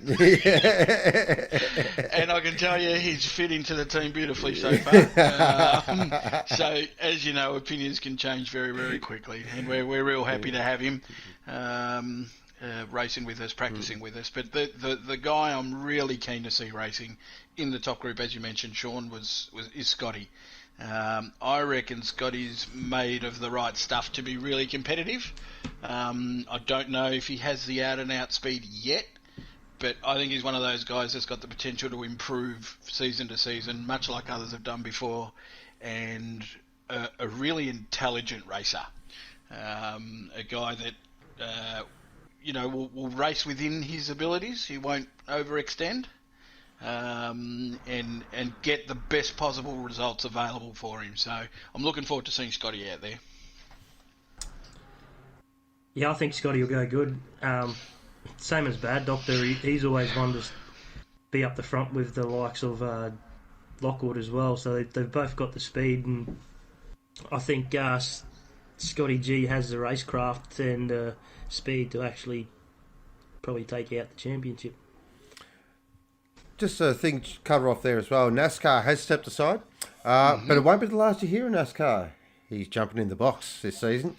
And I can tell you he's fit into the team beautifully so far. So, as you know, opinions can change very, very quickly. And we're real happy to have him racing with us, practicing with us. But the guy I'm really keen to see racing in the top group, as you mentioned, Sean, is Scotty. I reckon Scotty's made of the right stuff to be really competitive. I don't know if he has the out-and-out speed yet, but I think he's one of those guys that's got the potential to improve season to season, much like others have done before, and a really intelligent racer. A guy that, will race within his abilities. He won't overextend. and get the best possible results available for him. So I'm looking forward to seeing Scotty out there. Yeah, I think Scotty will go good. Same as Bad Doctor, he's always one to be up the front with the likes of Lockwood as well. So they've both got the speed, and I think Scotty G has the racecraft and speed to actually probably take out the championship. Just a thing to cover off there as well. NASCAR has stepped aside, but it won't be the last you hear of NASCAR. He's jumping in the box this season,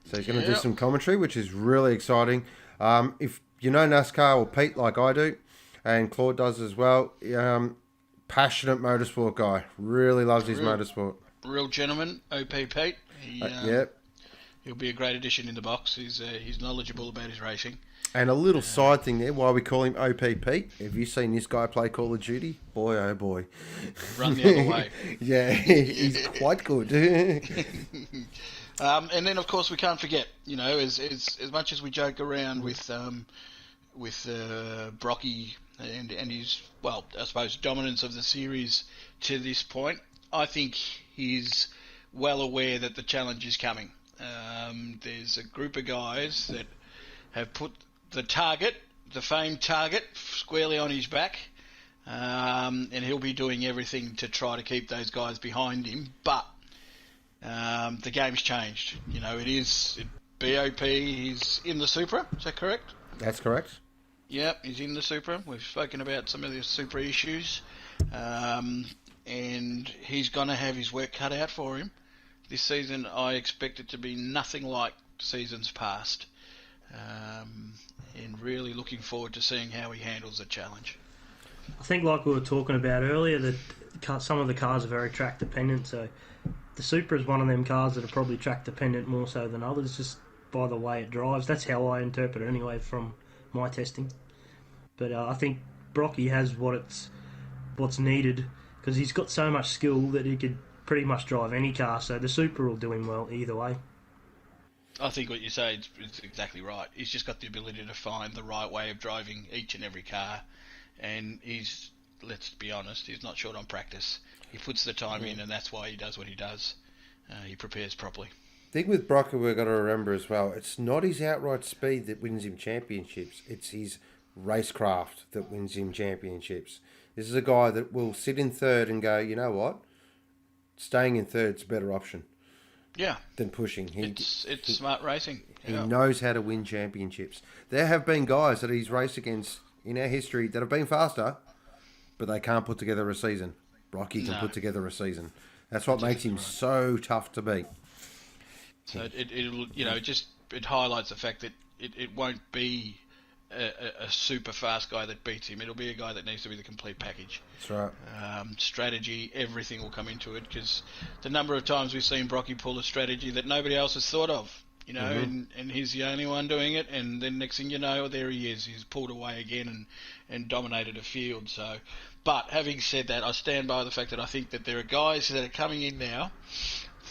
so he's going to do some commentary, which is really exciting. If you know NASCAR or Pete like I do, and Claude does as well, passionate motorsport guy, really loves his motorsport. Real gentleman, OP Pete. He'll be a great addition in the box. He's knowledgeable about his racing. And a little side thing there, why we call him OP Pete. Have you seen this guy play Call of Duty? Boy, oh boy. Run the other way. Yeah, he's quite good. And then, of course, we can't forget, as much as we joke around with Brocky and his, I suppose, dominance of the series to this point, I think he's well aware that the challenge is coming. There's a group of guys that have put the famed target, squarely on his back, and he'll be doing everything to try to keep those guys behind him. But the game's changed. It is BOP. He's in the Supra. Is that correct? That's correct. Yep, he's in the Supra. We've spoken about some of the Supra issues, and he's going to have his work cut out for him. This season, I expect it to be nothing like seasons past. And really looking forward to seeing how he handles the challenge. I think, like we were talking about earlier, that some of the cars are very track dependent. So the Supra is one of them cars that are probably track dependent more so than others, just by the way it drives. That's how I interpret it anyway from my testing. But I think Brocky has what's needed, because he's got so much skill that he could pretty much drive any car. So the Supra will do him well either way. I think what you say is exactly right. He's just got the ability to find the right way of driving each and every car, and let's be honest, he's not short on practice. He puts the time in, and that's why he does what he does. He prepares properly. The thing with Brocker we've got to remember as well, it's not his outright speed that wins him championships. It's his racecraft that wins him championships. This is a guy that will sit in third and go, you know what? Staying in third's a better option. Yeah. Than pushing. It's smart racing. Yeah. He knows how to win championships. There have been guys that he's raced against in our history that have been faster, but they can't put together a season. Brocky can put together a season. That's what makes him so tough to beat. So it highlights the fact that it won't be a super fast guy that beats him. It'll be a guy that needs to be the complete package. That's right. Strategy, everything will come into it, because the number of times we've seen Brocky pull a strategy that nobody else has thought of, and he's the only one doing it, and then next thing you know, there he is. He's pulled away again and dominated a field. So, but having said that, I stand by the fact that I think that there are guys that are coming in now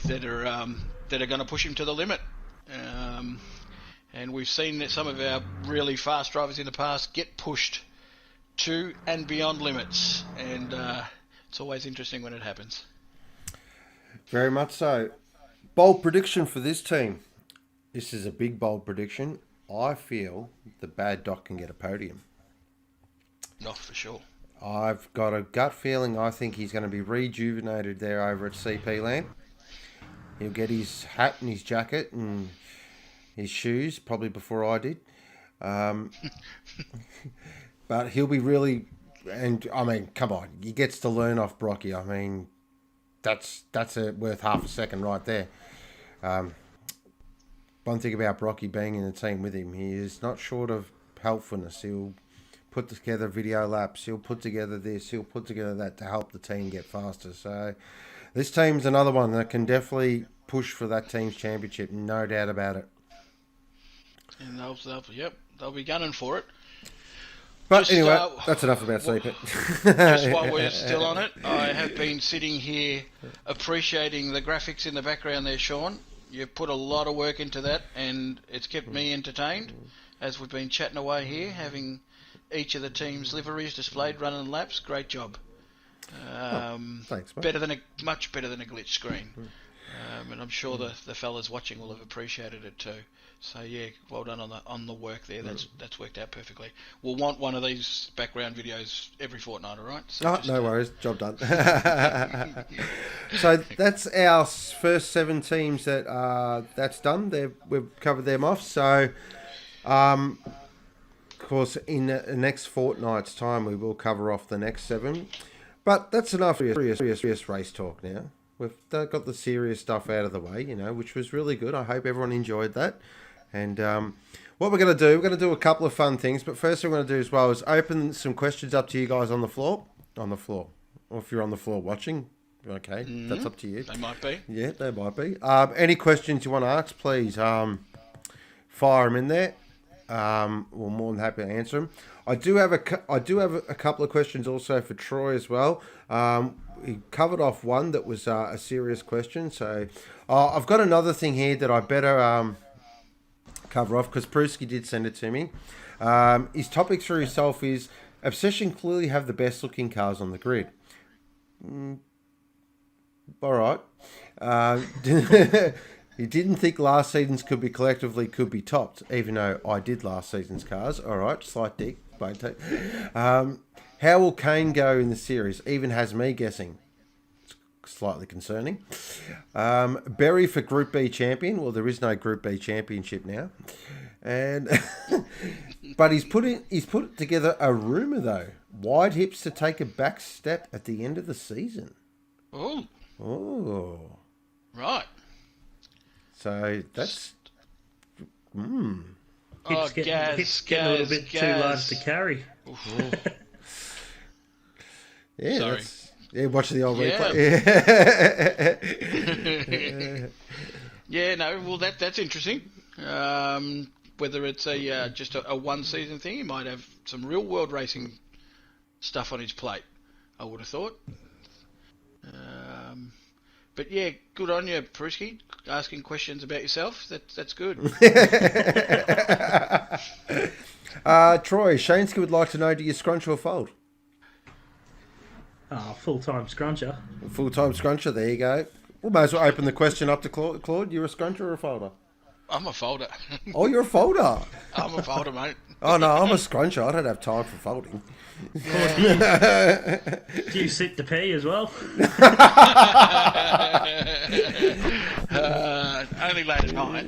that are going to push him to the limit. And we've seen that some of our really fast drivers in the past get pushed to and beyond limits. And it's always interesting when it happens. Very much so. Bold prediction for this team. This is a big bold prediction. I feel the Bad Doc can get a podium. Not for sure. I've got a gut feeling I think he's going to be rejuvenated there over at CP Land. He'll get his hat and his jacket and his shoes, probably before I did. But he'll be really... And, I mean, come on. He gets to learn off Brocky. I mean, that's worth half a second right there. One thing about Brocky being in the team with him, he is not short of helpfulness. He'll put together video laps. He'll put together this. He'll put together that to help the team get faster. So this team's another one that can definitely push for that team's championship. No doubt about it. And they'll be gunning for it. But anyway, that's enough about CP. Just while we're still on it, I have been sitting here appreciating the graphics in the background there, Sean. You've put a lot of work into that, and it's kept me entertained as we've been chatting away here, having each of the team's liveries displayed running laps. Great job. Thanks, mate. Much better than a glitch screen. And I'm sure the fellas watching will have appreciated it too. So yeah, well done on the work there. That's worked out perfectly. We'll want one of these background videos every fortnight, all right? So no worries, job done. So that's our first 7 teams that's done. We've covered them off. So, of course, in the next fortnight's time, we will cover off the next 7. But that's enough serious race talk now. We've got the serious stuff out of the way, which was really good. I hope everyone enjoyed that. And what we're going to do a couple of fun things. But first thing we're going to do as well is open some questions up to you guys on the floor. Or if you're on the floor watching, okay, that's up to you. They might be. Yeah, they might be. Any questions you want to ask, please fire them in there. We're more than happy to answer them. I do have a couple of questions also for Troy as well. He covered off one that was a serious question. So I've got another thing here that I better cover off because Pruski did send it to me. His topic for himself is Obsession clearly have the best looking cars on the grid. All right. He didn't think last season's could be topped, even though I did last season's cars. All right, slight dig. How will Kane go in the series? Even has me guessing. It's slightly concerning. Berry for Group B champion. Well, there is no Group B championship now. And but he's put together a rumour though. Wide hips to take a back step at the end of the season. Oh. Right. So that's Hips getting a little bit too large to carry. Yeah, sorry. Watch the old replay. Yeah, no, well that's interesting. Whether it's just a one season thing, he might have some real world racing stuff on his plate, I would have thought. But yeah, good on you, Pruski, asking questions about yourself. That's good. Troy, Shaneski would like to know, do you scrunch or fold? Full-time scruncher. Full-time scruncher, there you go. We may as well open the question up to Claude. Claude, you're a scruncher or a folder? I'm a folder. Oh, you're a folder? I'm a folder, mate. Oh, no, I'm a scruncher. I don't have time for folding. Do you sit to pee as well? Only late at night.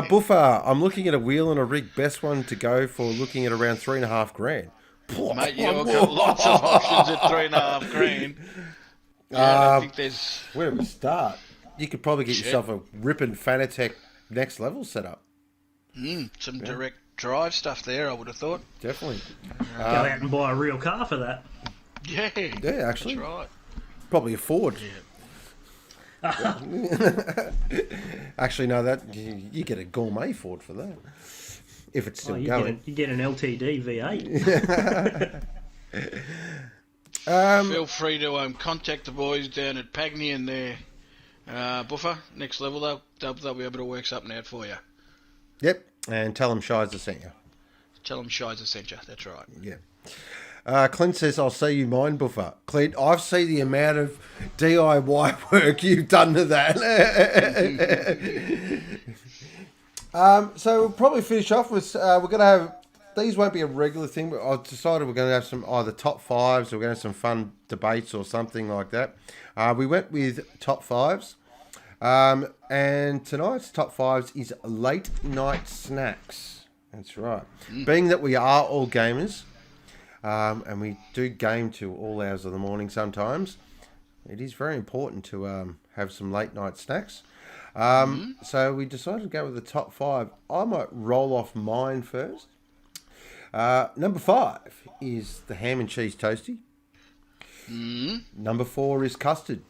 Buffer, I'm looking at a wheel and a rig. Best one to go for looking at around $3,500. Mate, you've got lots of options at $3,500. Yeah, I think there's... Where do we start? You could probably get yourself a ripping Fanatec next level setup. Some direct drive stuff there, I would have thought. Definitely. Go out and buy a real car for that. Yeah, actually. That's right. Probably a Ford. Yeah. Actually, no, that you get a gourmet Ford for that. If it's still going. You get an LTD V8. Feel free to contact the boys down at Pagny and their Buffer. Next level, they'll be able to work something out for you. Yep, and tell them Shizer sent you. Tell them Shizer sent you, that's right. Yeah. Clint says, I'll see you mine, Buffer. Clint, I've seen the amount of DIY work you've done to that. So we'll probably finish off with, we're going to have, these won't be a regular thing, but I've decided we're going to have some either top fives or we're going to have some fun debates or something like that. We went with top fives. And tonight's top fives is late night snacks. That's right. Being that we are all gamers, and we do game to all hours of the morning sometimes, it is very important to have some late night snacks. So we decided to go with the top 5. I might roll off mine first. Number 5 is the ham and cheese toastie. Number 4 is custard.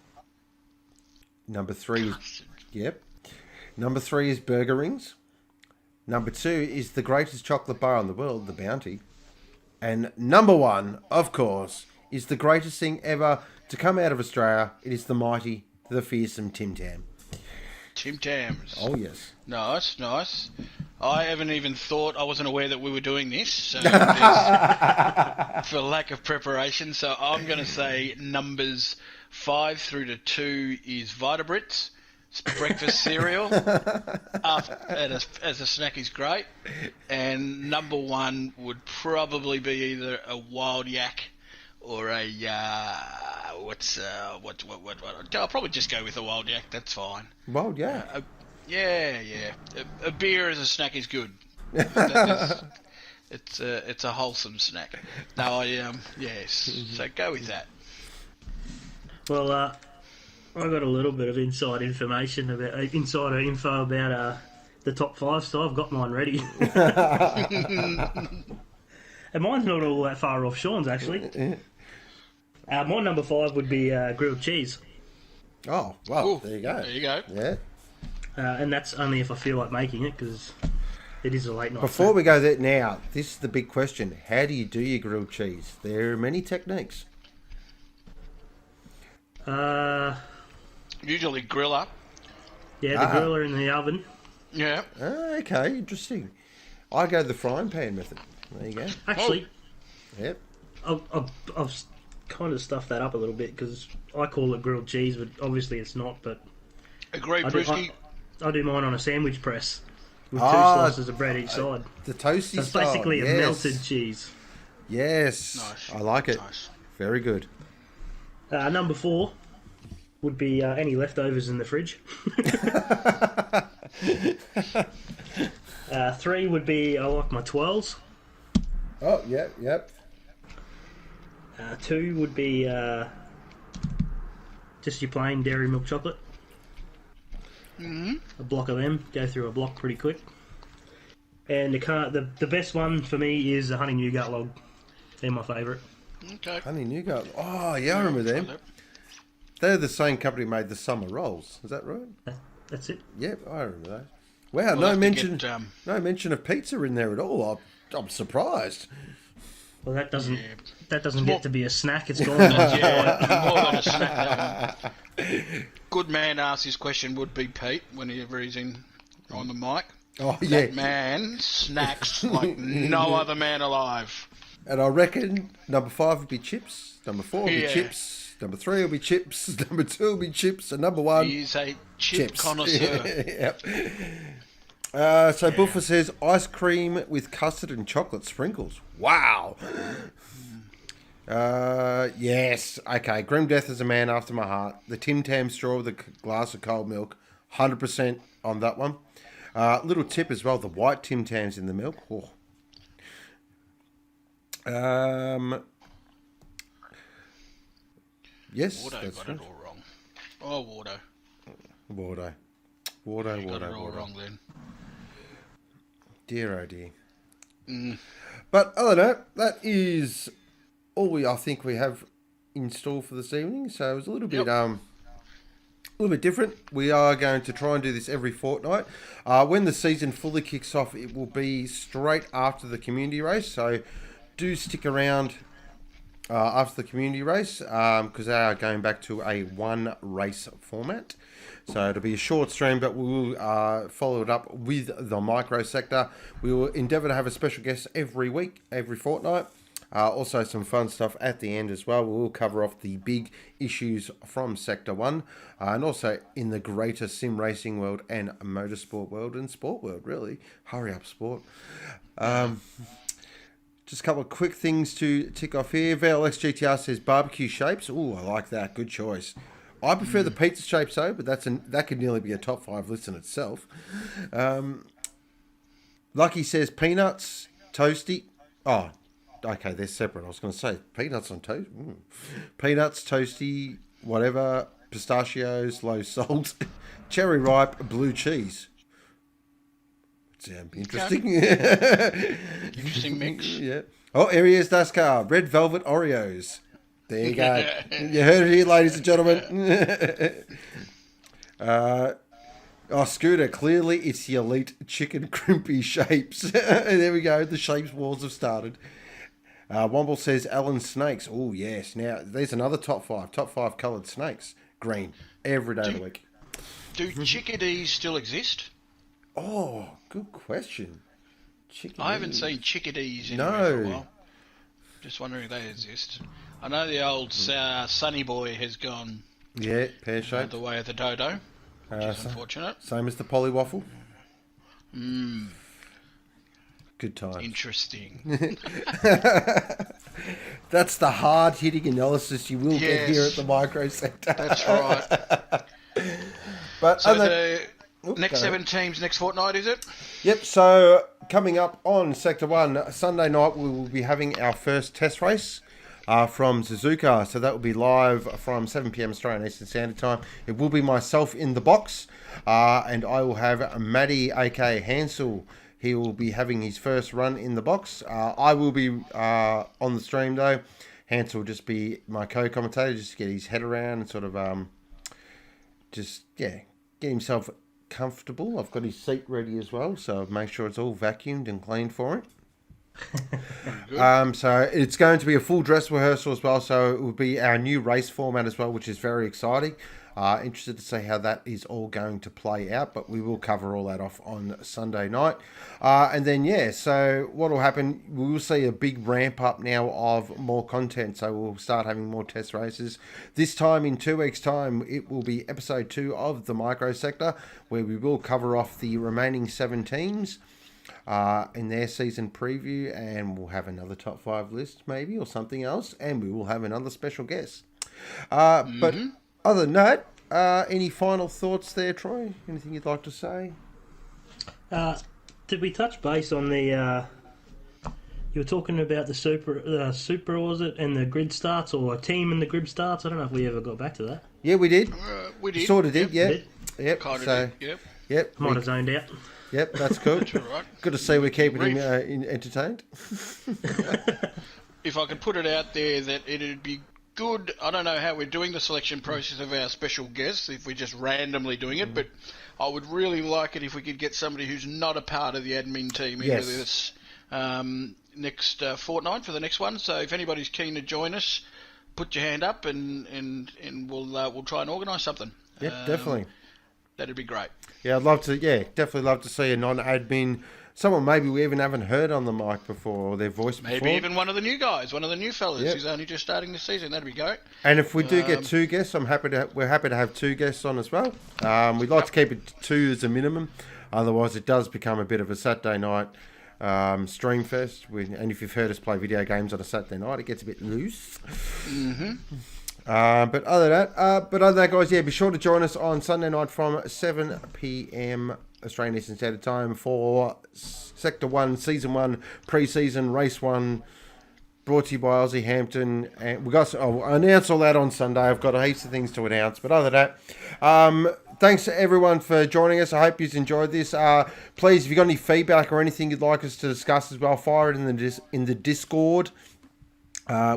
Number 3 is Number 3 is burger rings. Number 2 is the greatest chocolate bar in the world, the Bounty. And number 1, of course, is the greatest thing ever to come out of Australia. It is the mighty, the fearsome Tim Tam. Tim Tams. Oh, yes. Nice, nice. I haven't even thought, I wasn't aware that we were doing this, so for lack of preparation. So I'm going to say numbers 5 through to 2 is Vita Brits. It's breakfast cereal. As a snack is great. And number 1 would probably be either a wild yak or a I'll probably just go with a wild yak. That's fine. Wild yak. Yeah. A beer as a snack is good. It's a wholesome snack. No, yes. So go with that. Well, I got a little bit of insider info about the top 5, so I've got mine ready. And mine's not all that far off Sean's, actually. My number 5 would be grilled cheese. Oh, well, Ooh, there you go. There you go. Yeah. And that's only if I feel like making it, because it is a late night. Before we go there now, this is the big question. How do you do your grilled cheese? There are many techniques. Usually griller. Yeah, the griller in the oven. Yeah. Okay, interesting. I go the frying pan method. There you go. Actually, Yep. I've kind of stuffed that up a little bit, because I call it grilled cheese, but obviously it's not. But Agreed, Brewski. I do mine on a sandwich press with 2 slices of bread each side. The toasty So it's style. basically a Yes. melted cheese. Yes. Nice. I like it. Nice. Very good. Number 4 would be any leftovers in the fridge. 3 would be I like my twirls. Oh, yep. 2 would be just your plain dairy milk chocolate. Mm-hmm. A block of them. Go through a block pretty quick. And the best one for me is the honey nougat log. They're my favourite. Okay. Honey nougat. Oh, yeah, I remember them. They're the same company who made the summer rolls. Is that right? That's it. Yep, I remember those. Wow, We'll no have to mention, get, no mention of pizza in there at all. I'm surprised. Well, that doesn't More- get to be a snack. It's gone. Yeah, more than a snack, that one. Good man asked this question, would be Pete, whenever he's on the mic. Oh, yeah. That man snacks like no other man alive. And I reckon number 5 would be chips. Number 4 will be Yeah. chips. Number 3 will be chips. Number 2 will be chips. And number 1, He's a chip chips. connoisseur. Yep. So Buffer says ice cream with custard and chocolate sprinkles. Wow. Yes. Okay. Grim Death is a man after my heart. The Tim Tam straw with a glass of cold milk. 100% on that one. Little tip as well. The white Tim Tams in the milk. Oh. Yes. Wardo That's got right. it all wrong. Oh, Wardo. Wardo. You got it all wrong then. Dear oh dear. But other than that is all I think we have in store for this evening. So it was a little bit different. We are going to try and do this every fortnight. When the season fully kicks off, it will be straight after the community race. So do stick around after the community race because they are going back to a 1 race format. So it'll be a short stream, but we will follow it up with the Microsector. We will endeavour to have a special guest every week, every fortnight. Also some fun stuff at the end as well. We will cover off the big issues from Sector 1 and also in the greater sim racing world and motorsport world and sport world, really. Hurry up, sport. Just a couple of quick things to tick off here. VLX GTR says barbecue shapes. Ooh, I like that. Good choice. I prefer the pizza shapes though, but that could nearly be a top 5 list in itself. Lucky says peanuts, toasty. Oh, okay, they're separate. I was going to say peanuts on toast. Peanuts, toasty, whatever, pistachios, low salt, cherry ripe, blue cheese. Sound interesting. Interesting mix. Yeah. Oh, Aries Dascar, red velvet Oreos. There you go. You heard it here, ladies and gentlemen. Scooter, clearly it's the elite chicken crimpy shapes. There we go. The shapes wars have started. Womble says Alan Snakes. Oh, yes. Now, there's another top 5. Top 5 coloured snakes. Green. Every day of the week. Do chickadees still exist? Oh, good question. I haven't seen chickadees anywhere for a while. Just wondering if they exist. I know the old Sunny Boy has gone pear-shaped. the way of the dodo, which is unfortunate. Same as the polywaffle. Mm. Good time. Interesting. That's the hard-hitting analysis you will get here at the Microsector. That's right. But so the next 7 teams next fortnight, is it? Yep, so coming up on Sector 1, Sunday night, we will be having our first test race from Suzuka. So that will be live from 7 p.m. Australian Eastern Standard Time. It will be myself in the box, and I will have Maddie, aka Hansel. He will be having his first run in the box. I will be on the stream, though. Hansel will just be my co-commentator, just to get his head around and sort of get himself comfortable. I've got his seat ready as well, so make sure it's all vacuumed and cleaned for him. So it's going to be a full dress rehearsal as well, so it will be our new race format as well, which is very exciting. Interested to see how that is all going to play out, but we will cover all that off on Sunday night. And then, so what will happen, we will see a big ramp up now of more content, so we'll start having more test races. This time, in 2 weeks' time, it will be episode 2 of the Microsector, where we will cover off the remaining 7 teams in their season preview, and we'll have another top 5 list maybe, or something else, and we will have another special guest. But other than that, any final thoughts there, Troy? Anything you'd like to say? Did we touch base on the... you were talking about the super, was it, and the grid starts, or a team and the grid starts? I don't know if we ever got back to that. Yeah, we did. We did. Sort of did, yeah. Yep. Kind of did, Yep. Might have zoned out. Yep, that's good. That's all right. Good to see we're keeping him entertained. If I could put it out there that it'd be good, I don't know how we're doing the selection process of our special guests, if we're just randomly doing it, but I would really like it if we could get somebody who's not a part of the admin team into this next fortnight for the next one. So if anybody's keen to join us, put your hand up and we'll try and organise something. Yep, definitely. That'd be great. Yeah, I'd love to. Yeah, definitely love to see a non-admin, someone maybe we even haven't heard on the mic before, or their voice before. Maybe even one of the new guys, one of the new fellas who's only just starting the season. That'd be great. And if we do get 2 guests, we're happy to have 2 guests on as well. We'd like to keep it 2 as a minimum. Otherwise, it does become a bit of a Saturday night stream fest. And if you've heard us play video games on a Saturday night, it gets a bit loose. Mm-hmm. But other than that, guys, be sure to join us on Sunday night from 7 p.m. Australian Eastern Standard Time for Sector 1, Season 1, Pre-Season, Race 1, brought to you by Aussie Hampton. And I'll announce all that on Sunday. I've got heaps of things to announce. But other than that, thanks to everyone for joining us. I hope you've enjoyed this. Please, if you've got any feedback or anything you'd like us to discuss as well, fire it in the Discord.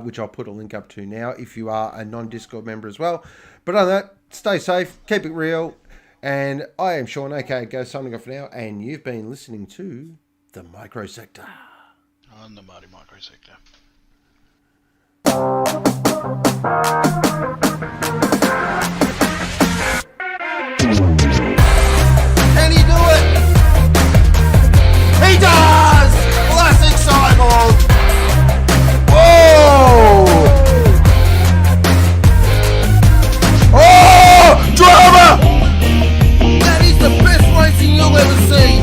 Which I'll put a link up to now if you are a non-Discord member as well. But other than that, stay safe, keep it real, and I am Sean, aka Go, signing off for now, and you've been listening to the Microsector. On the mighty Microsector.